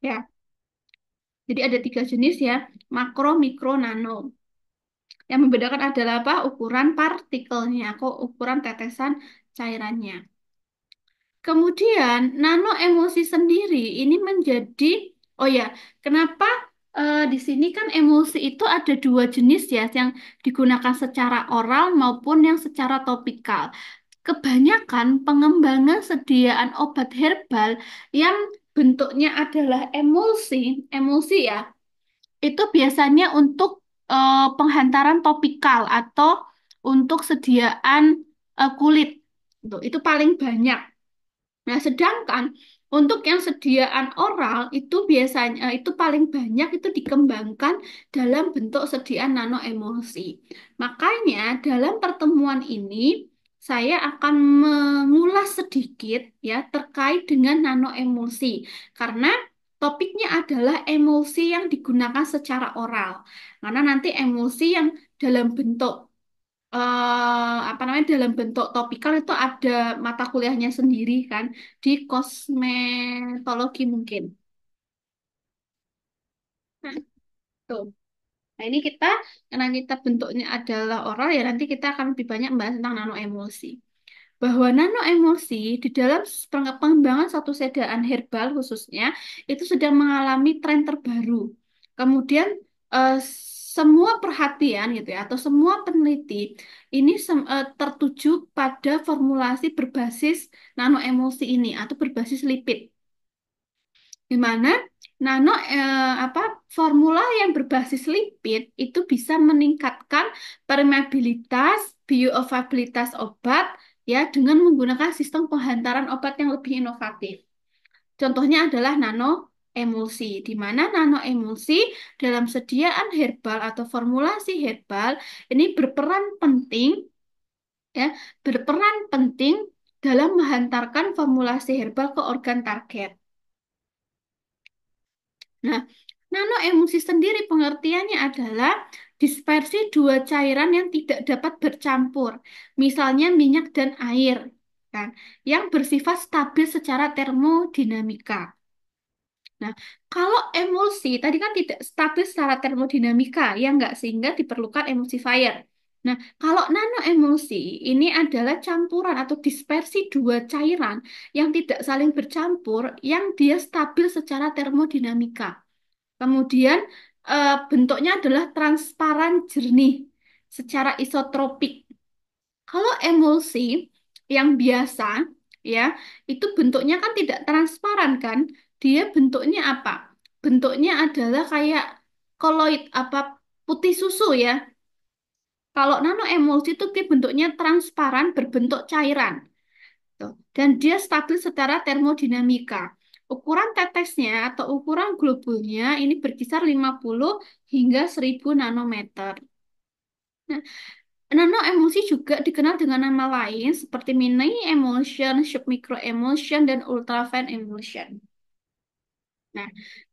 Ya, jadi ada tiga jenis ya, makro, mikro, nano. Yang membedakan adalah apa? Ukuran partikelnya, kok ukuran tetesan cairannya. Kemudian nano emulsi sendiri ini menjadi, oh ya, kenapa di sini kan emulsi itu ada dua jenis ya, yang digunakan secara oral maupun yang secara topikal. Kebanyakan pengembangan sediaan obat herbal yang bentuknya adalah emulsi, emulsi ya, itu biasanya untuk penghantaran topikal atau untuk sediaan kulit. Itu paling banyak. Nah, sedangkan untuk yang sediaan oral itu biasanya itu paling banyak itu dikembangkan dalam bentuk sediaan nanoemulsi. Makanya dalam pertemuan ini saya akan mengulas sedikit ya terkait dengan nanoemulsi karena topiknya adalah emulsi yang digunakan secara oral. Karena nanti emulsi yang dalam bentuk apa namanya dalam bentuk topikal itu ada mata kuliahnya sendiri kan di kosmetologi mungkin. Nah, tuh. Nah, ini kita karena kita bentuknya adalah oral ya nanti kita akan lebih banyak membahas tentang nanoemulsi. Bahwa nanoemulsi di dalam pengembangan satu sedaan herbal khususnya itu sedang mengalami tren terbaru. Kemudian semua perhatian gitu ya atau semua peneliti ini tertuju pada formulasi berbasis nanoemulsi ini atau berbasis lipid di mana apa formula yang berbasis lipid itu bisa meningkatkan permeabilitas, bioavailabilitas obat ya dengan menggunakan sistem penghantaran obat yang lebih inovatif. Contohnya adalah nanoemulsi, di mana nanoemulsi dalam sediaan herbal atau formulasi herbal ini berperan penting ya, berperan penting dalam menghantarkan formulasi herbal ke organ target. Nah, nanoemulsi sendiri pengertiannya adalah dispersi dua cairan yang tidak dapat bercampur, misalnya minyak dan air, kan, yang bersifat stabil secara termodinamika. Nah, kalau emulsi tadi kan tidak stabil secara termodinamika, ya enggak, sehingga diperlukan emulsifier. Nah, kalau nanoemulsi ini adalah campuran atau dispersi dua cairan yang tidak saling bercampur, yang dia stabil secara termodinamika. Kemudian bentuknya adalah transparan jernih secara isotropik. Kalau emulsi yang biasa ya, itu bentuknya kan tidak transparan kan? Dia bentuknya apa? Bentuknya adalah kayak koloid apa putih susu ya. Kalau nano emulsi itu dia bentuknya transparan berbentuk cairan. Tuh. Dan dia stabil secara termodinamika. Ukuran tetesnya atau ukuran globulnya ini berkisar 50 hingga 1000 nanometer. Nah, nanoemulsi juga dikenal dengan nama lain seperti mini emulsion, submicro emulsion, dan ultrafine emulsion. Nah,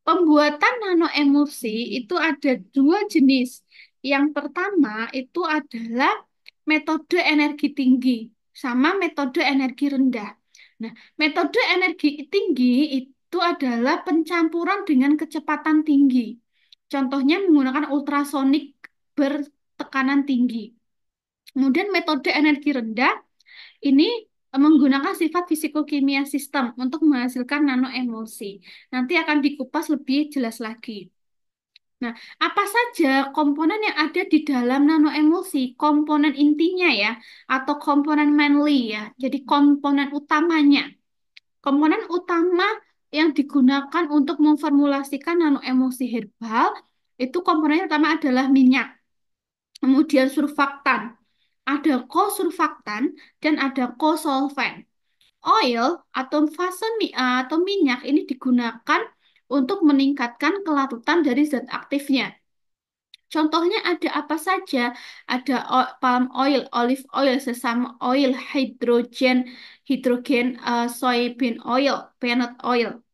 pembuatan nanoemulsi itu ada dua jenis. Yang pertama itu adalah metode energi tinggi sama metode energi rendah. Nah, metode energi tinggi itu adalah pencampuran dengan kecepatan tinggi. Contohnya menggunakan ultrasonik bertekanan tinggi. Kemudian metode energi rendah ini menggunakan sifat fisikokimia sistem untuk menghasilkan nanoemulsi. Nanti akan dikupas lebih jelas lagi. Nah, apa saja komponen yang ada di dalam nanoemulsi? Komponen intinya ya, atau komponen mainly ya. Jadi komponen utamanya. Komponen utama yang digunakan untuk memformulasikan nanoemulsi herbal itu komponen yang pertama adalah minyak, kemudian surfaktan, ada kosurfaktan, dan ada kosolven. Oil atau atau minyak ini digunakan untuk meningkatkan kelarutan dari zat aktifnya. Contohnya ada apa saja? Ada palm oil, olive oil, sesame oil, hidrogen, soybean oil, peanut oil.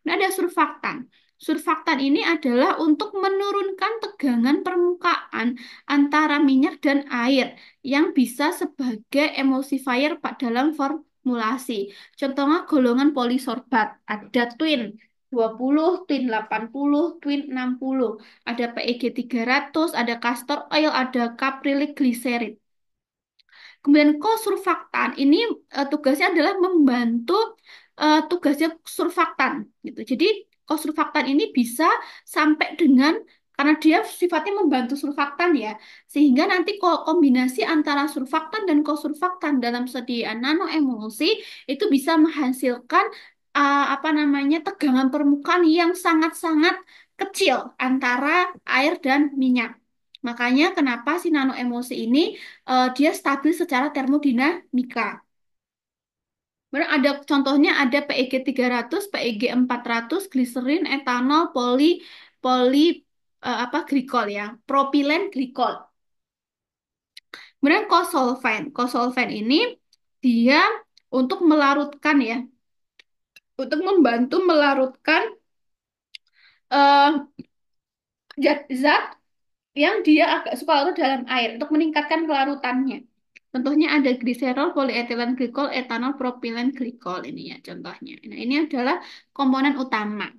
Nah, ada surfaktan. Surfaktan ini adalah untuk menurunkan tegangan permukaan antara minyak dan air yang bisa sebagai emulsifier dalam formulasi. Contohnya golongan polisorbat, ada twin 20, twin 80, twin 60. Ada PEG 300, ada castor oil, ada caprylic glycerin. Kemudian kosurfaktan ini tugasnya adalah membantu tugasnya surfaktan gitu. Jadi kosurfaktan ini bisa sampai dengan karena dia sifatnya membantu surfaktan ya, sehingga nanti kombinasi antara surfaktan dan kosurfaktan dalam sediaan nanoemulsi itu bisa menghasilkan apa namanya tegangan permukaan yang sangat-sangat kecil antara air dan minyak. Makanya kenapa si nanoemulsi ini dia stabil secara termodinamika. Benar, ada contohnya ada PEG 300, PEG 400, gliserin, etanol, poli apa glikol ya, propilen glikol. Kemudian kosolven. Kosolven ini dia untuk melarutkan ya, untuk membantu melarutkan eh, zat-zat yang dia agak suka larut dalam air untuk meningkatkan kelarutannya. Contohnya ada gliserol, polietilen glikol, etanol, propilen glikol ini ya contohnya. Nah, ini adalah komponen utama.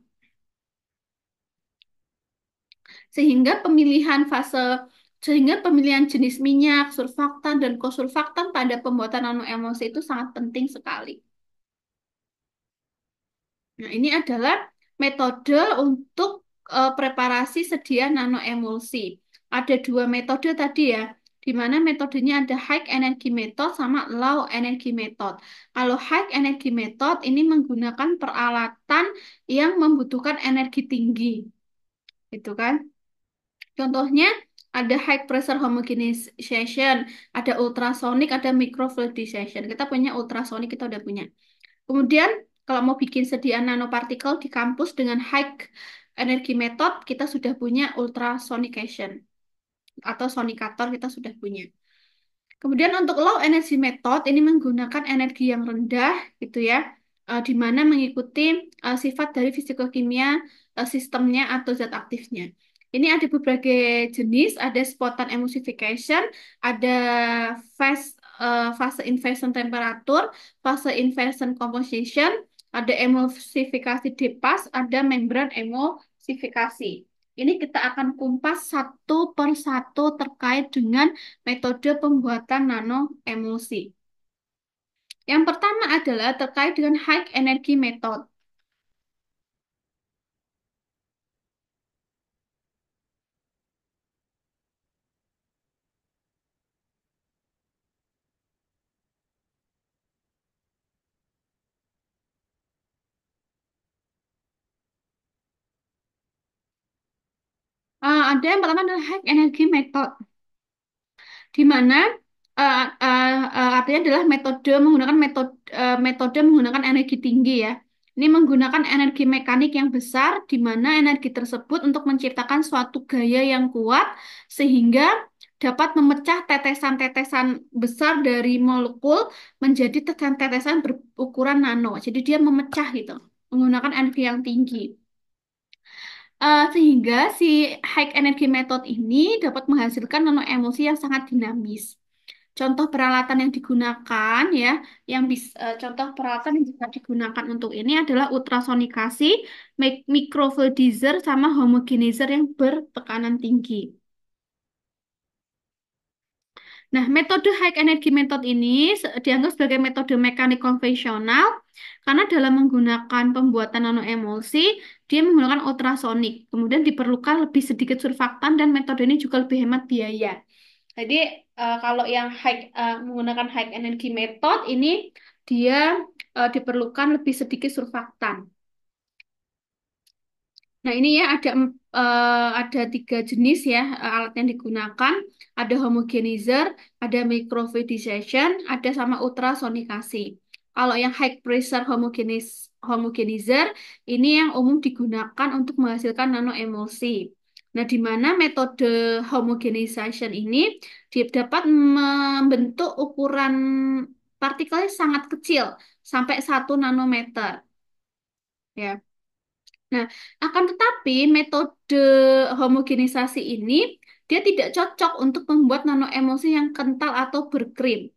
Sehingga pemilihan fase sehingga pemilihan jenis minyak, surfaktan dan kosurfaktan pada pembuatan nanoemulsi itu sangat penting sekali. Nah, ini adalah metode untuk preparasi sedia nanoemulsi. Ada dua metode tadi ya, di mana metodenya ada high energy method sama low energy method. Kalau high energy method ini menggunakan peralatan yang membutuhkan energi tinggi, gitu kan? Contohnya ada high pressure homogenization, ada ultrasonic, ada microfluidization. Kita punya ultrasonic, kita udah punya. Kemudian kalau mau bikin sediaan nanopartikel di kampus dengan high energy method, kita sudah punya ultrasonication atau sonikator kita sudah punya. Kemudian untuk low energy method ini menggunakan energi yang rendah gitu ya, di mana mengikuti sifat dari fisikokimia sistemnya atau zat aktifnya. Ini ada berbagai jenis, ada spontan emulsification, ada fase inversion temperatur, fase inversion composition, ada emulsifikasi depas, ada membran emulsifikasi. Ini kita akan kumpas satu per satu terkait dengan metode pembuatan nano emulsi. Yang pertama adalah terkait dengan high energy method. Ada yang pertama adalah high energy method, di mana artinya adalah metode menggunakan energi tinggi ya. Ini menggunakan energi mekanik yang besar, di mana energi tersebut untuk menciptakan suatu gaya yang kuat sehingga dapat memecah tetesan-tetesan besar dari molekul menjadi tetesan-tetesan berukuran nano. Jadi dia memecah gitu, menggunakan energi yang tinggi. Sehingga si high energy method ini dapat menghasilkan nanoemulsi yang sangat dinamis. Contoh peralatan yang digunakan ya, contoh peralatan yang bisa digunakan untuk ini adalah ultrasonikasi, microfluidizer, sama homogenizer yang bertekanan tinggi. Nah, metode high energy method ini dianggap sebagai metode mekanik konvensional karena dalam menggunakan pembuatan nanoemulsi, dia menggunakan ultrasonik. Kemudian diperlukan lebih sedikit surfaktan dan metode ini juga lebih hemat biaya. Jadi kalau yang menggunakan high energy method ini dia diperlukan lebih sedikit surfaktan. Nah, ini ya ada tiga jenis ya alat yang digunakan. Ada homogenizer, ada microfluidization, ada sama ultrasonikasi. Kalau yang high pressure homogenizer ini yang umum digunakan untuk menghasilkan nanoemulsi. Nah, di mana metode homogenization ini dapat membentuk ukuran partikelnya sangat kecil, sampai 1 nanometer. Ya. Nah, akan tetapi metode homogenisasi ini dia tidak cocok untuk membuat nanoemulsi yang kental atau berkrim.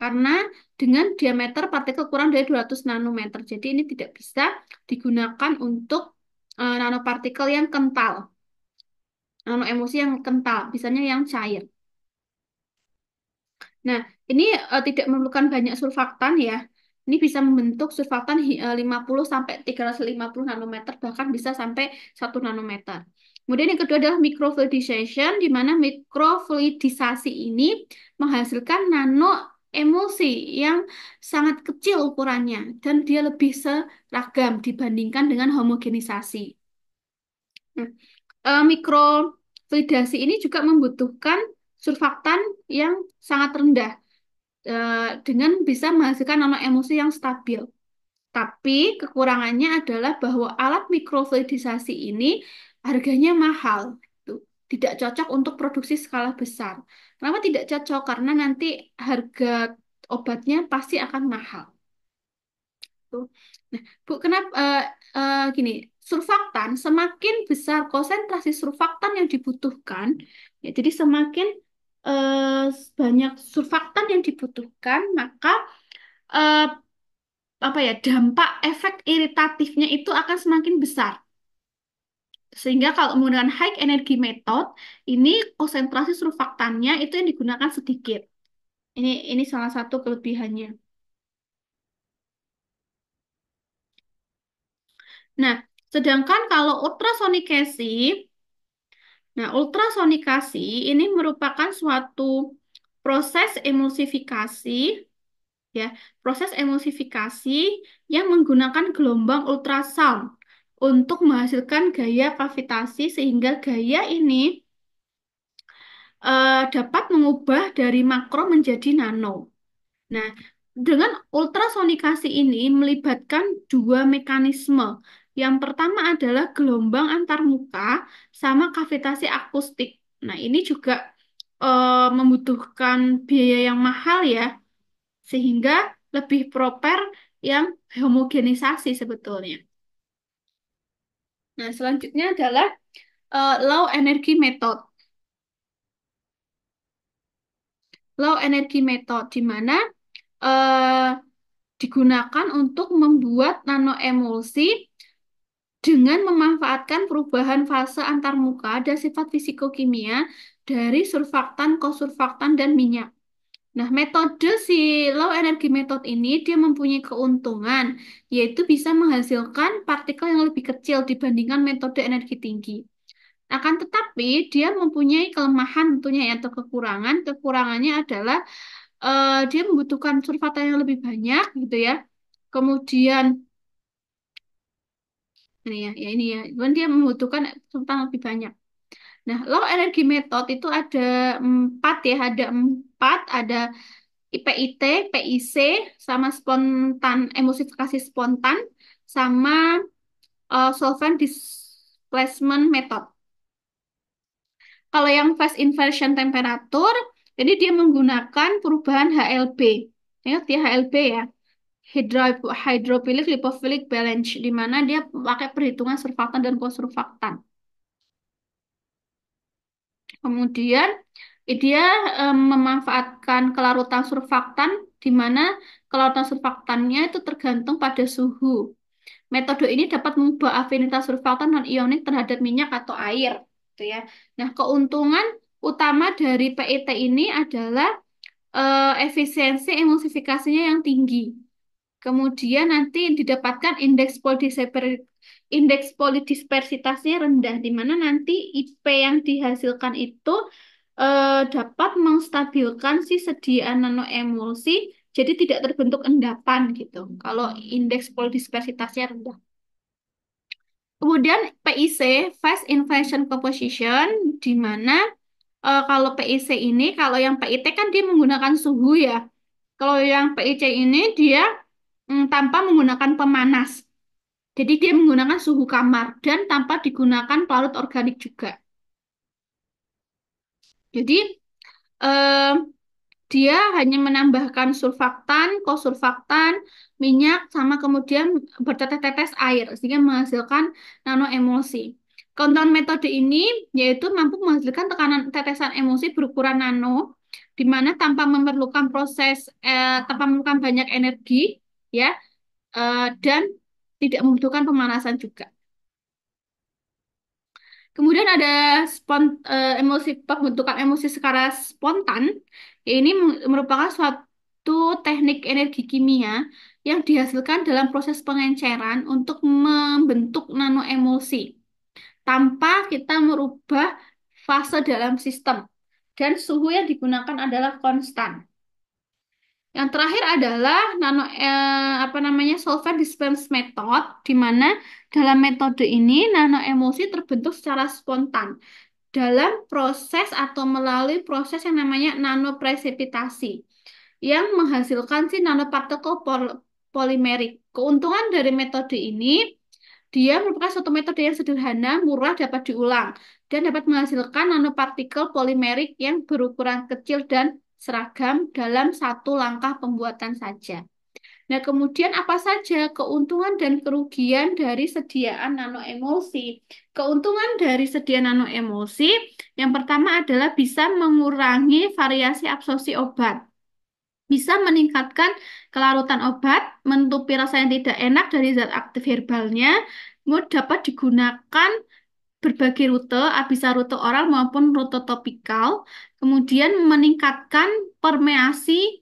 Karena dengan diameter partikel kurang dari 200 nanometer. Jadi ini tidak bisa digunakan untuk nanopartikel yang kental. Nanoemulsi yang kental, misalnya yang cair. Nah, ini tidak memerlukan banyak surfaktan ya. Ini bisa membentuk surfaktan 50 sampai 350 nanometer, bahkan bisa sampai 1 nanometer. Kemudian yang kedua adalah microfluidization, di mana mikrofluidisasi ini menghasilkan nano emulsi yang sangat kecil ukurannya dan dia lebih seragam dibandingkan dengan homogenisasi. Nah, mikrofluidasi ini juga membutuhkan surfaktan yang sangat rendah dengan bisa menghasilkan nano emulsi yang stabil. Tapi kekurangannya adalah bahwa alat mikrofluidisasi ini harganya mahal. Tuh, tidak cocok untuk produksi skala besar. Kenapa tidak cocok? Karena nanti harga obatnya pasti akan mahal. Tuh. Nah, Bu, kenapa gini? Surfaktan semakin besar konsentrasi surfaktan yang dibutuhkan, ya, jadi semakin banyak surfaktan yang dibutuhkan, maka eh, apa ya dampak efek iritatifnya itu akan semakin besar. Sehingga kalau menggunakan high energy method, ini konsentrasi surfaktannya itu yang digunakan sedikit. Ini salah satu kelebihannya. Nah, sedangkan kalau ultrasonikasi, nah ultrasonikasi ini merupakan suatu proses emulsifikasi, ya, proses emulsifikasi yang menggunakan gelombang ultrasound untuk menghasilkan gaya kavitasi sehingga gaya ini dapat mengubah dari makro menjadi nano. Nah, dengan ultrasonikasi ini melibatkan dua mekanisme. Yang pertama adalah gelombang antarmuka sama kavitasi akustik. Nah, ini juga membutuhkan biaya yang mahal ya, sehingga lebih proper yang homogenisasi sebetulnya. Nah, selanjutnya adalah low energy method. Low energy method di mana eh, digunakan untuk membuat nanoemulsi dengan memanfaatkan perubahan fase antarmuka dan sifat fisikokimia dari surfaktan, kosurfaktan, dan minyak. Nah, metode si low energy method ini dia mempunyai keuntungan, yaitu bisa menghasilkan partikel yang lebih kecil dibandingkan metode energi tinggi. Akan tetapi dia mempunyai kelemahan tentunya ya, atau kekurangan. Kekurangannya adalah dia membutuhkan surfaktan yang lebih banyak gitu ya. Kemudian ini ya, ya ini ya, cuman dia membutuhkan surfaktan lebih banyak. Nah, low energy method itu ada empat ya, ada PIT, PIC, sama spontan, emulsifikasi spontan, sama solvent displacement method. Kalau yang fast inversion temperatur, jadi dia menggunakan perubahan HLB. Ingat ya HLB ya, hydrophilic lipophilic balance, di mana dia pakai perhitungan surfaktan dan kosurfaktan. Kemudian dia memanfaatkan kelarutan surfaktan, di mana kelarutan surfaktannya itu tergantung pada suhu. Metode ini dapat mengubah afinitas surfaktan non-ionik terhadap minyak atau air, gitu ya. Nah, keuntungan utama dari PET ini adalah efisiensi emulsifikasinya yang tinggi. Kemudian nanti didapatkan indeks polidispersitasnya rendah, di mana nanti IP yang dihasilkan itu dapat menstabilkan si sediaan nanoemulsi, jadi tidak terbentuk endapan gitu. Kalau indeks polidispersitasnya rendah. Kemudian PIC, Phase Inversion Composition, di mana kalau PIC ini, kalau yang PIT kan dia menggunakan suhu ya. Kalau yang PIC ini dia tanpa menggunakan pemanas. Jadi dia menggunakan suhu kamar dan tanpa digunakan pelarut organik juga. Jadi eh, dia hanya menambahkan surfaktan, kosurfaktan, minyak, sama kemudian bertetes-tetes air sehingga menghasilkan nanoemulsi. Keuntungan metode ini yaitu mampu menghasilkan tekanan tetesan emulsi berukuran nano, di mana tanpa memerlukan banyak energi, ya, dan tidak membutuhkan pemanasan juga. Kemudian ada pembentukan emosi secara spontan. Ini merupakan suatu teknik energi kimia yang dihasilkan dalam proses pengenceran untuk membentuk nanoemulsi tanpa kita merubah fase dalam sistem. Dan suhu yang digunakan adalah konstan. Yang terakhir adalah apa namanya, solvent dispense method, di mana dalam metode ini nanoemulsi terbentuk secara spontan dalam proses atau melalui proses yang namanya nanopresipitasi yang menghasilkan si nanopartikel polimerik. Keuntungan dari metode ini, dia merupakan suatu metode yang sederhana, murah, dapat diulang, dan dapat menghasilkan nanopartikel polimerik yang berukuran kecil dan seragam dalam satu langkah pembuatan saja. Nah, kemudian apa saja keuntungan dan kerugian dari sediaan nanoemulsi? Keuntungan dari sediaan nanoemulsi, yang pertama adalah bisa mengurangi variasi absorpsi obat, bisa meningkatkan kelarutan obat, menutupi rasa yang tidak enak dari zat aktif herbalnya, kemudian dapat digunakan berbagai rute, bisa rute oral maupun rute topikal, kemudian meningkatkan permeasi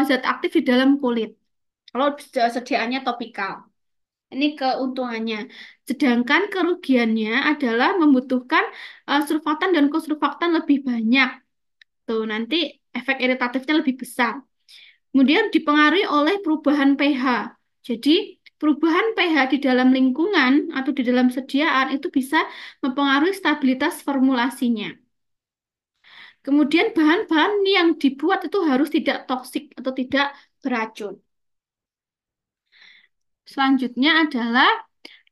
zat aktif di dalam kulit kalau sediaannya topikal. Ini keuntungannya. Sedangkan kerugiannya adalah membutuhkan surfaktan dan kosurfaktan lebih banyak. Tuh, nanti efek iritatifnya lebih besar. Kemudian dipengaruhi oleh perubahan pH. Jadi, perubahan pH di dalam lingkungan atau di dalam sediaan itu bisa mempengaruhi stabilitas formulasinya. Kemudian bahan-bahan yang dibuat itu harus tidak toksik atau tidak beracun. Selanjutnya adalah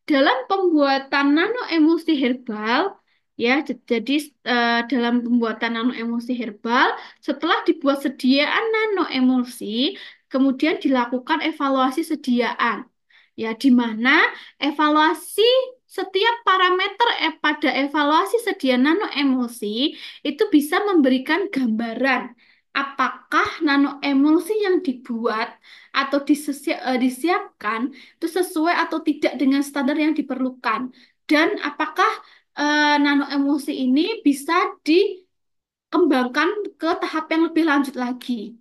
dalam pembuatan nanoemulsi herbal, ya, jadi dalam pembuatan nanoemulsi herbal, setelah dibuat sediaan nanoemulsi, kemudian dilakukan evaluasi sediaan, ya, di mana evaluasi setiap parameter pada evaluasi sediaan nanoemulsi itu bisa memberikan gambaran apakah nanoemulsi yang dibuat atau disiapkan itu sesuai atau tidak dengan standar yang diperlukan, dan apakah nanoemulsi ini bisa dikembangkan ke tahap yang lebih lanjut lagi.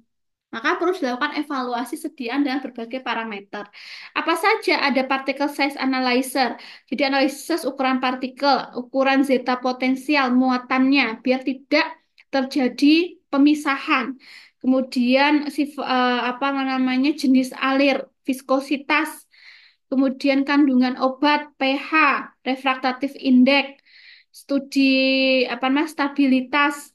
Maka perlu dilakukan evaluasi sediaan dengan berbagai parameter. Apa saja? Ada particle size analyzer. Jadi analisis ukuran partikel, ukuran zeta potensial, muatannya, biar tidak terjadi pemisahan. Kemudian apa namanya, jenis alir, viskositas, kemudian kandungan obat, pH, refraktatif index, studi apa namanya, stabilitas,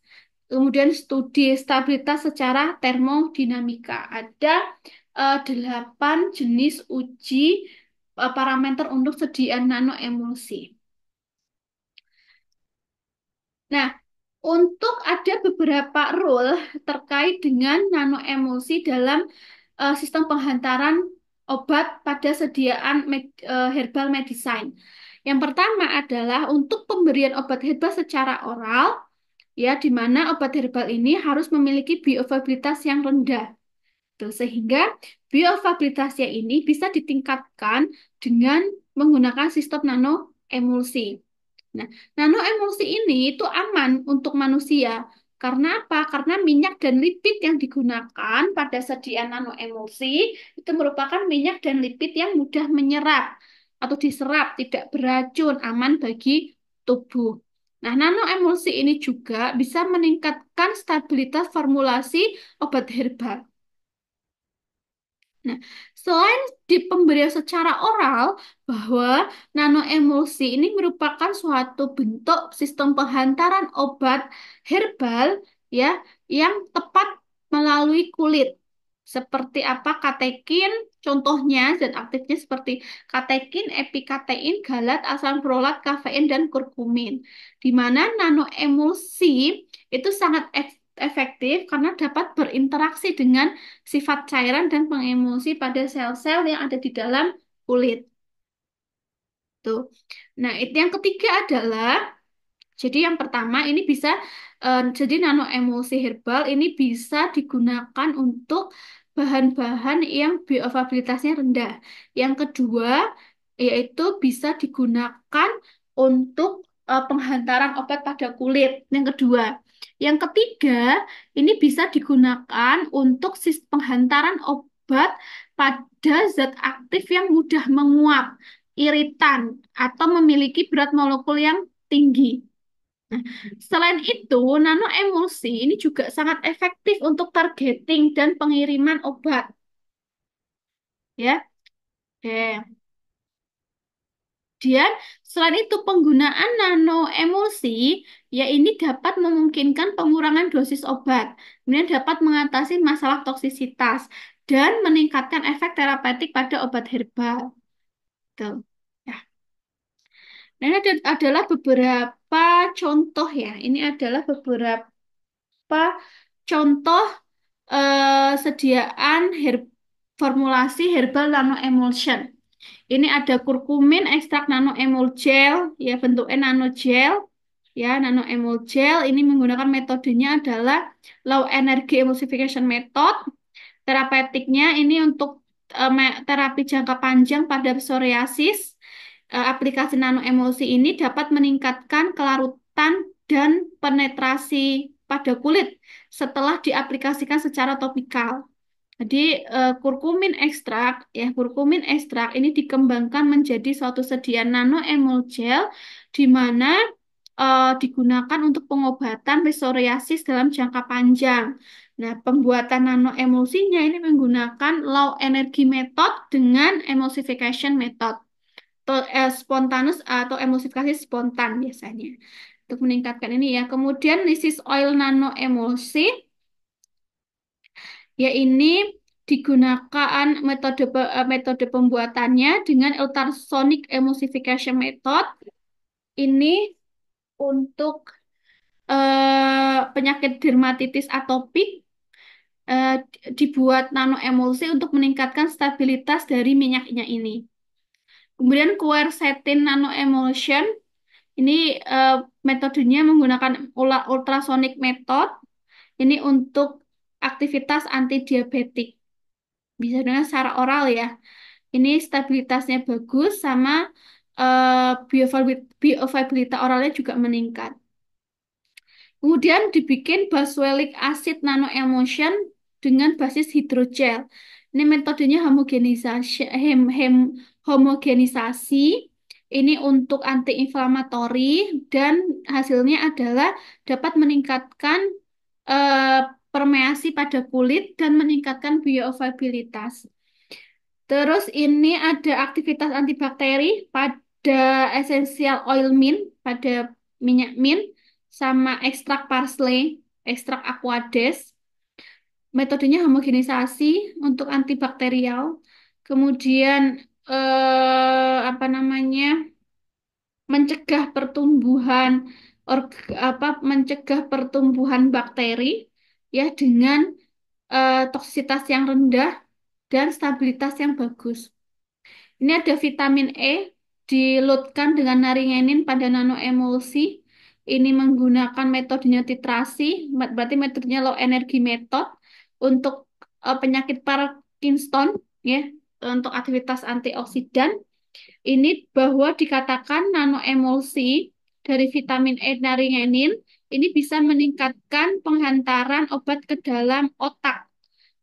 kemudian studi stabilitas secara termodinamika. Ada 8 jenis uji parameter untuk sediaan nanoemulsi. Nah, untuk ada beberapa rule terkait dengan nanoemulsi dalam sistem penghantaran obat pada sediaan herbal medicine. Yang pertama adalah untuk pemberian obat herbal secara oral, ya, di mana obat herbal ini harus memiliki bioavailabilitas yang rendah. Tuh, sehingga bioavailabilitasnya ini bisa ditingkatkan dengan menggunakan sistem nanoemulsi. Nah, nanoemulsi ini itu aman untuk manusia. Karena apa? Karena minyak dan lipid yang digunakan pada sediaan nanoemulsi itu merupakan minyak dan lipid yang mudah menyerap atau diserap, tidak beracun, aman bagi tubuh. Nah, nanoemulsi ini juga bisa meningkatkan stabilitas formulasi obat herbal. Nah, selain di pemberian secara oral, bahwa nanoemulsi ini merupakan suatu bentuk sistem penghantaran obat herbal, ya, yang tepat melalui kulit. Seperti apa katekin? Contohnya zat aktifnya seperti katekin, epikatein, galat, asam folat, kafein, dan kurkumin. Di mana nanoemulsi itu sangat efektif karena dapat berinteraksi dengan sifat cairan dan pengemulsi pada sel-sel yang ada di dalam kulit. Tuh. Nah, itu yang ketiga adalah jadi yang pertama ini bisa jadi nanoemulsi herbal ini bisa digunakan untuk bahan-bahan yang bioavailabilitasnya rendah. Yang kedua yaitu bisa digunakan untuk penghantaran obat pada kulit. Yang kedua. Yang ketiga ini bisa digunakan untuk penghantaran obat pada zat aktif yang mudah menguap, iritan, atau memiliki berat molekul yang tinggi. Nah, selain itu, nanoemulsi ini juga sangat efektif untuk targeting dan pengiriman obat, ya. Oke. Dan selain itu, penggunaan nanoemulsi ya ini dapat memungkinkan pengurangan dosis obat, kemudian dapat mengatasi masalah toksisitas dan meningkatkan efek terapeutik pada obat herbal. Tuh. Ya. Nah, ini adalah beberapa contoh ya. Ini adalah beberapa contoh sediaan formulasi herbal nano emulsion. Ini ada kurkumin, ekstrak nano emul gel, ya bentuknya nano gel, ya nano emul gel. Ini menggunakan metodenya adalah low energy emulsification method. Terapeutiknya ini untuk terapi jangka panjang pada psoriasis. Aplikasi nanoemulsi ini dapat meningkatkan kelarutan dan penetrasi pada kulit setelah diaplikasikan secara topikal. Jadi kurkumin ekstrak ini dikembangkan menjadi suatu sediaan nanoemul gel di mana digunakan untuk pengobatan psoriasis dalam jangka panjang. Nah, pembuatan nanoemulsinya ini menggunakan low energy method dengan emulsification method atau spontanus atau emulsifikasi spontan biasanya untuk meningkatkan ini ya. Kemudian lysis oil nanoemulsi ya ini digunakan metode pembuatannya dengan ultrasonic emulsification method ini untuk penyakit dermatitis atopik dibuat nanoemulsi untuk meningkatkan stabilitas dari minyaknya ini. Kemudian quercetin nanoemulsion ini eh, metodenya menggunakan ultrasonic method ini untuk aktivitas anti diabetik. Bisa dengan secara oral ya. Ini stabilitasnya bagus sama bioavailabilitas oralnya juga meningkat. Kemudian dibikin Boswellic acid nanoemulsion dengan basis hidrogel. Ini metodenya homogenisasi. Ini untuk antiinflamatori dan hasilnya adalah dapat meningkatkan eh, permeasi pada kulit dan meningkatkan bioavailabilitas. Terus ini ada aktivitas antibakteri pada essential oil mint, pada minyak mint, sama ekstrak parsley, ekstrak aquades. Metodenya homogenisasi untuk antibakterial. Kemudian apa namanya? Mencegah pertumbuhan mencegah pertumbuhan bakteri ya dengan toksitas yang rendah dan stabilitas yang bagus. Ini ada vitamin E dilotkan dengan naringenin pada nanoemulsi. Ini menggunakan metodenya titrasi, berarti metodenya low energy method untuk penyakit Parkinson ya, untuk aktivitas antioksidan. Ini bahwa dikatakan nanoemulsi dari vitamin E naringenin ini bisa meningkatkan penghantaran obat ke dalam otak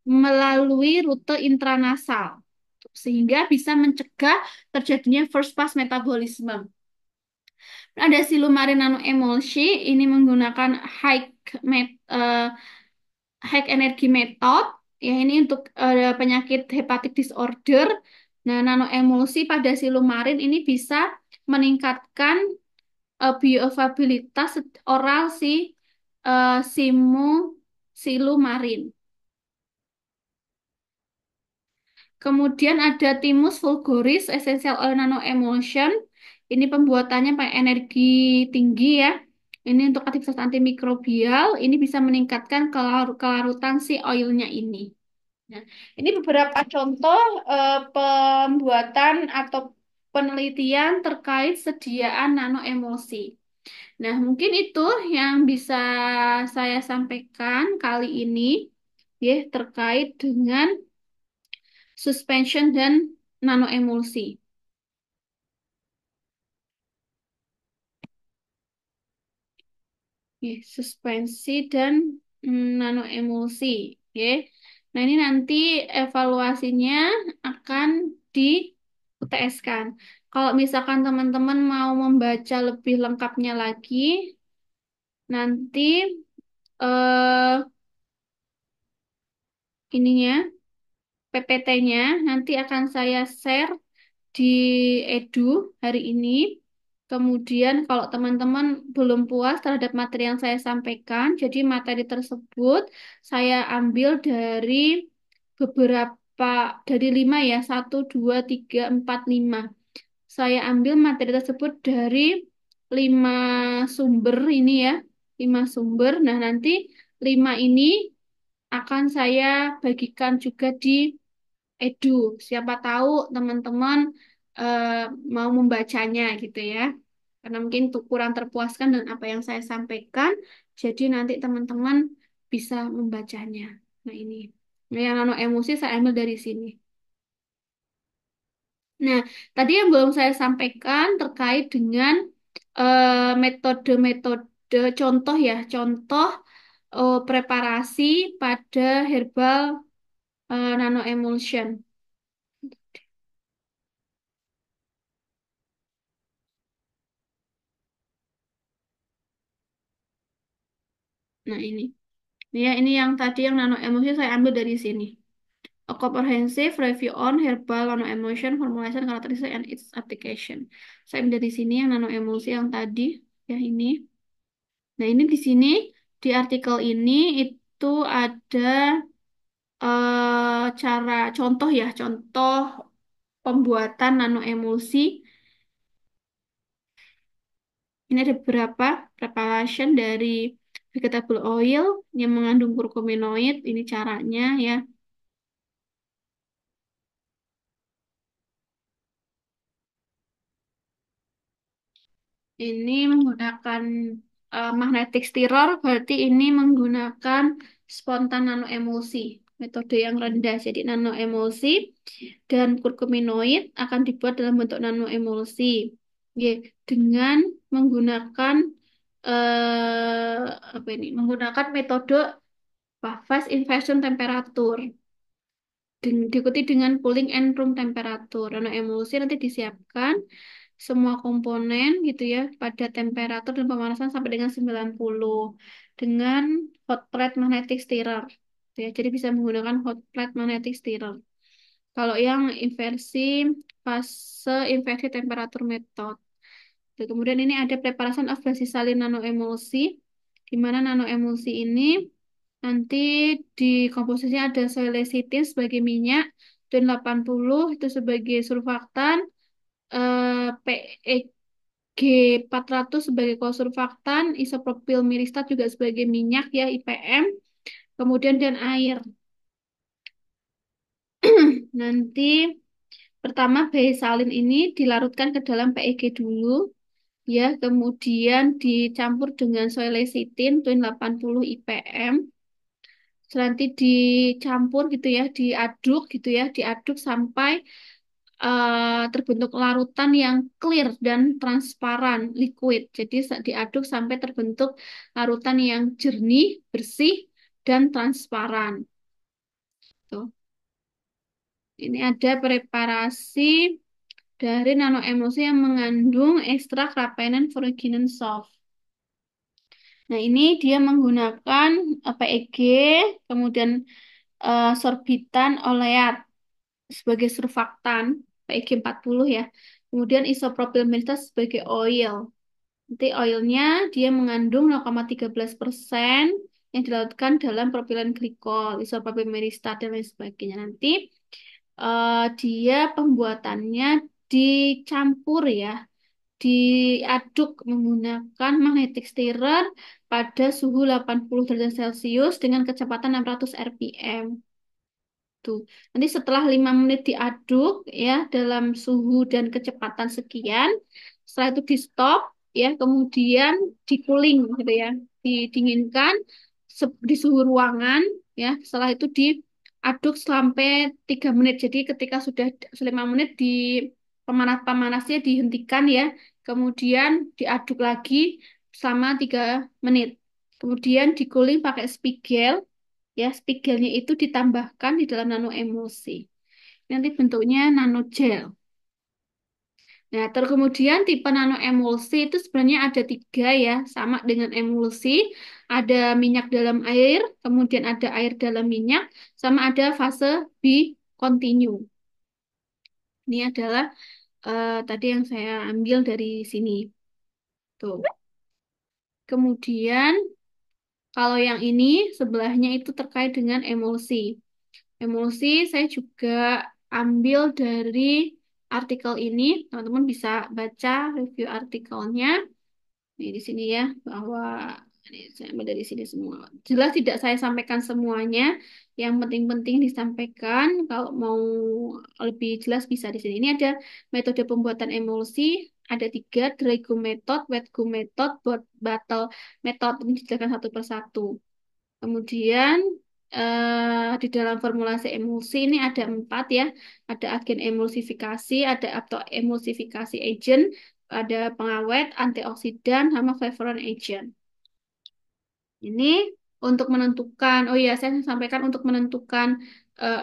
melalui rute intranasal sehingga bisa mencegah terjadinya first pass metabolisme. Ada silumarin nanoemulsi ini menggunakan high energy method ya ini untuk penyakit hepatic disorder. Nah, nanoemulsi pada silumarin ini bisa meningkatkan bioavailabilitas oral simu silumarin. Kemudian ada Thymus vulgaris Essential Oil Nano Emulsion. Ini pembuatannya pakai energi tinggi ya. Ini untuk aktivitas antimikrobial. Ini bisa meningkatkan kelarutan si oilnya ini. Nah, ini beberapa contoh pembuatan atau penelitian terkait sediaan nanoemulsi. Nah, mungkin itu yang bisa saya sampaikan kali ini ya terkait dengan suspension dan nanoemulsi. Ya, suspensi dan nanoemulsi. Ya. Nah, ini nanti evaluasinya akan di UTS-kan. Kalau misalkan teman-teman mau membaca lebih lengkapnya lagi, nanti eh, ininya PPT-nya nanti akan saya share di Edu hari ini. Kemudian kalau teman-teman belum puas terhadap materi yang saya sampaikan, jadi materi tersebut saya ambil dari beberapa, dari 5 ya, 1, 2, 3, 4, 5. Saya ambil materi tersebut dari 5 sumber ini ya, 5 sumber. Nah, nanti 5 ini akan saya bagikan juga di Edu. Siapa tahu teman-teman eh, mau membacanya gitu ya. Karena mungkin tuh kurang terpuaskan dengan apa yang saya sampaikan, jadi nanti teman-teman bisa membacanya. Nah ini, nah, yang nano emosi saya ambil dari sini. Nah, tadi yang belum saya sampaikan terkait dengan metode-metode contoh ya, contoh preparasi pada herbal nano emulsion. Nah ini. Ya, ini yang tadi yang nano emulsion saya ambil dari sini. A comprehensive review on herbal nano emulsion formulation characteristic and its application. Saya ambil dari sini yang nano emulsi yang tadi, ya ini. Nah, ini di sini di artikel ini itu ada cara contoh ya, contoh pembuatan nano emulsi. Ini ada beberapa preparation dari vegetable oil yang mengandung kurkuminoid. Ini caranya ya. Ini menggunakan magnetic stirrer, berarti ini menggunakan spontan nanoemulsi, metode yang rendah. Jadi nanoemulsi dan kurkuminoid akan dibuat dalam bentuk nanoemulsi. Ya, dengan menggunakan apa ini? Menggunakan metode fast infusion temperatur. Diikuti dengan cooling and room temperature. Nanoemulsi nanti disiapkan semua komponen gitu ya pada temperatur dan pemanasan sampai dengan 90 dengan hot plate magnetic stirrer. Ya, jadi bisa menggunakan hot plate magnetic stirrer. Kalau yang inversi fase inversi temperatur method. Oke, kemudian ini ada preparation of basisalin nanoemulsi, di mana nanoemulsi ini nanti di komposisinya ada soy lecithin sebagai minyak, dan 80 itu sebagai surfaktan, PEG 400 sebagai kosurfaktan, isopropil miristat juga sebagai minyak ya IPM, kemudian dan air. Nanti pertama baisalin ini dilarutkan ke dalam PEG dulu ya, kemudian dicampur dengan soy lecithin 80 IPM. Nanti dicampur gitu ya, diaduk gitu ya, diaduk sampai terbentuk larutan yang clear dan transparan, liquid. Jadi diaduk sampai terbentuk larutan yang jernih, bersih, dan transparan. Tuh. Ini ada preparasi dari nanoemulsi yang mengandung ekstrak rapenen ferruginen soft. Nah, ini dia menggunakan PEG, kemudian sorbitan oleat sebagai surfaktan, PEG 40 ya. Kemudian isopropyl mirta sebagai oil. Nanti oilnya dia mengandung 0,13% yang dilarutkan dalam propilen glikol, isopropyl miristat dan lain sebagainya. Nanti Dia pembuatannya dicampur ya, diaduk menggunakan magnetic stirrer pada suhu 80 derajat Celcius dengan kecepatan 600 RPM. Tuh. Nanti setelah 5 menit diaduk ya dalam suhu dan kecepatan sekian, setelah itu di stop ya, kemudian dikuling gitu ya, didinginkan di suhu ruangan ya. Setelah itu diaduk sampai 3 menit. Jadi ketika sudah 5 menit di pemanas-pamanasnya dihentikan ya, kemudian diaduk lagi selama 3 menit. Kemudian dikuling pakai spigel. Ya, spigelnya itu ditambahkan di dalam nano emulsi. Nanti bentuknya nano gel. Nah, terus kemudian tipe nano emulsi itu sebenarnya ada tiga ya, sama dengan emulsi. Ada minyak dalam air, kemudian ada air dalam minyak, sama ada fase continue. Ini adalah tadi yang saya ambil dari sini. Tuh. Kemudian kalau yang ini sebelahnya itu terkait dengan emulsi. Emulsi saya juga ambil dari artikel ini. Teman-teman bisa baca review artikelnya. Di sini ya, bahwa ini saya ambil dari sini semua. Jelas tidak saya sampaikan semuanya. Yang penting-penting disampaikan. Kalau mau lebih jelas bisa di sini. Ini ada metode pembuatan emulsi. Ada tiga, dry gum method, wet gum method, bottle method. Ini dijelaskan satu persatu. Kemudian di dalam formulasi emulsi ini ada 4 ya. Ada agen emulsifikasi, ada atau emulsifikasi agent, ada pengawet, antioksidan, sama flavonoid agent. Ini untuk menentukan, oh ya saya sampaikan untuk menentukan,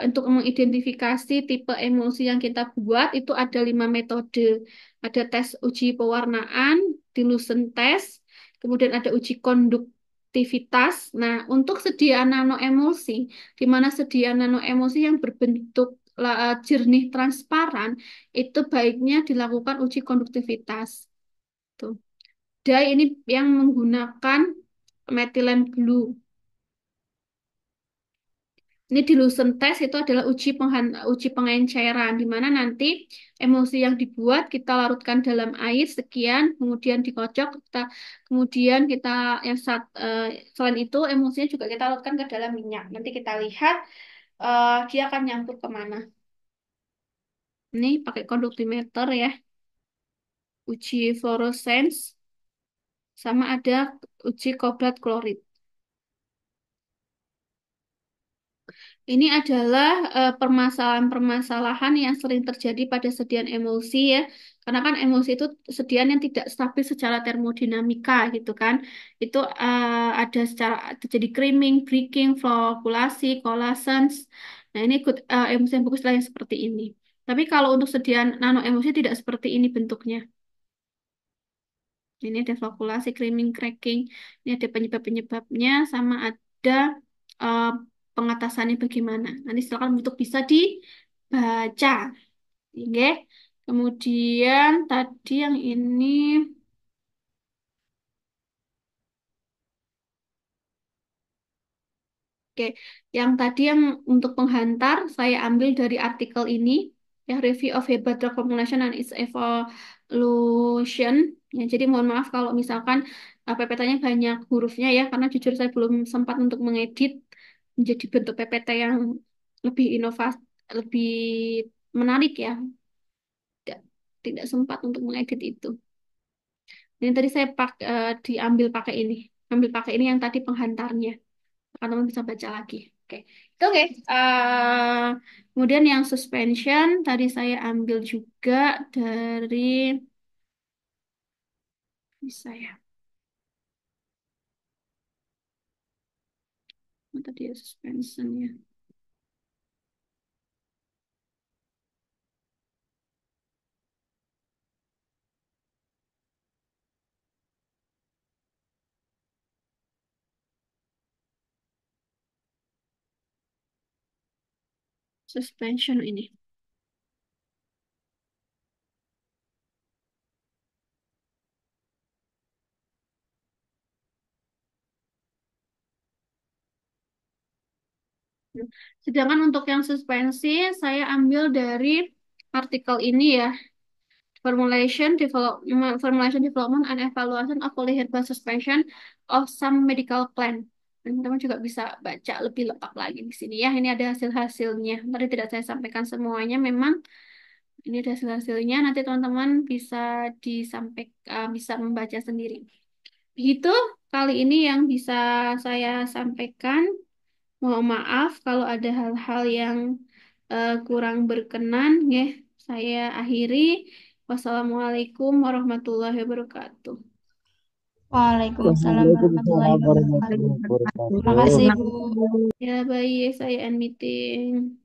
untuk mengidentifikasi tipe emulsi yang kita buat itu ada 5 metode. Ada tes uji pewarnaan, dilution test, kemudian ada uji konduktivitas. Nah, untuk sediaan nanoemulsi, di mana sediaan nanoemulsi yang berbentuk jernih transparan, itu baiknya dilakukan uji konduktivitas. Tuh. Dye ini yang menggunakan methylene blue. Ini dilution test itu adalah uji pengenceran, di mana nanti emulsi yang dibuat kita larutkan dalam air sekian, kemudian dikocok, kemudian kita selain itu emulsinya juga kita larutkan ke dalam minyak. Nanti kita lihat dia akan nyampur kemana. Ini pakai konduktimeter ya, uji fluorescence, sama ada uji kobalt klorid. Ini adalah permasalahan-permasalahan yang sering terjadi pada sediaan emulsi ya. Karena kan emulsi itu sediaan yang tidak stabil secara termodinamika gitu kan. Itu ada secara terjadi creaming, breaking, flocculasi, coalescence. Nah, ini emulsi yang bagus adalah yang seperti ini. Tapi kalau untuk sediaan nano emulsi tidak seperti ini bentuknya. Ini ada flocculasi, creaming, cracking. Ini ada penyebab-penyebabnya sama ada eh, pengatasannya bagaimana. Nanti silakan untuk bisa dibaca. Oke. Kemudian tadi yang ini, oke, yang tadi yang untuk penghantar saya ambil dari artikel ini, ya Review of Herbal Drug Formulation and its Evolution. Ya, jadi mohon maaf kalau misalkan PPT-nya banyak hurufnya ya, karena jujur saya belum sempat untuk mengedit menjadi bentuk PPT yang lebih inovasi, lebih menarik ya. Tidak, tidak sempat untuk mengedit itu. Yang tadi saya diambil pakai ini, ambil pakai ini yang tadi penghantarnya. Teman-teman bisa baca lagi. Oke, itu oke. Kemudian yang suspension tadi saya ambil juga dari bisa ya. Tadi ya suspension ya. Suspension ini. Sedangkan untuk yang suspensi, saya ambil dari artikel ini ya, Formulation Development and Evaluation of Polyherbal Suspension of Some Medical Plant. Teman-teman juga bisa baca lebih lengkap lagi di sini ya. Ini ada hasil-hasilnya. Tadi tidak saya sampaikan semuanya. Memang ini ada hasil-hasilnya. Nanti teman-teman bisa disampaikan, bisa membaca sendiri. Begitu kali ini yang bisa saya sampaikan. Mohon maaf kalau ada hal-hal yang kurang berkenan, ya. Saya akhiri. Wassalamualaikum warahmatullahi wabarakatuh. Waalaikumsalam warahmatullahi Waalaikumsalam wabarakatuh. warahmatullahi Terima wabarakatuh. kasih, Terima Bu. kasih. Ya, baik, saya end meeting.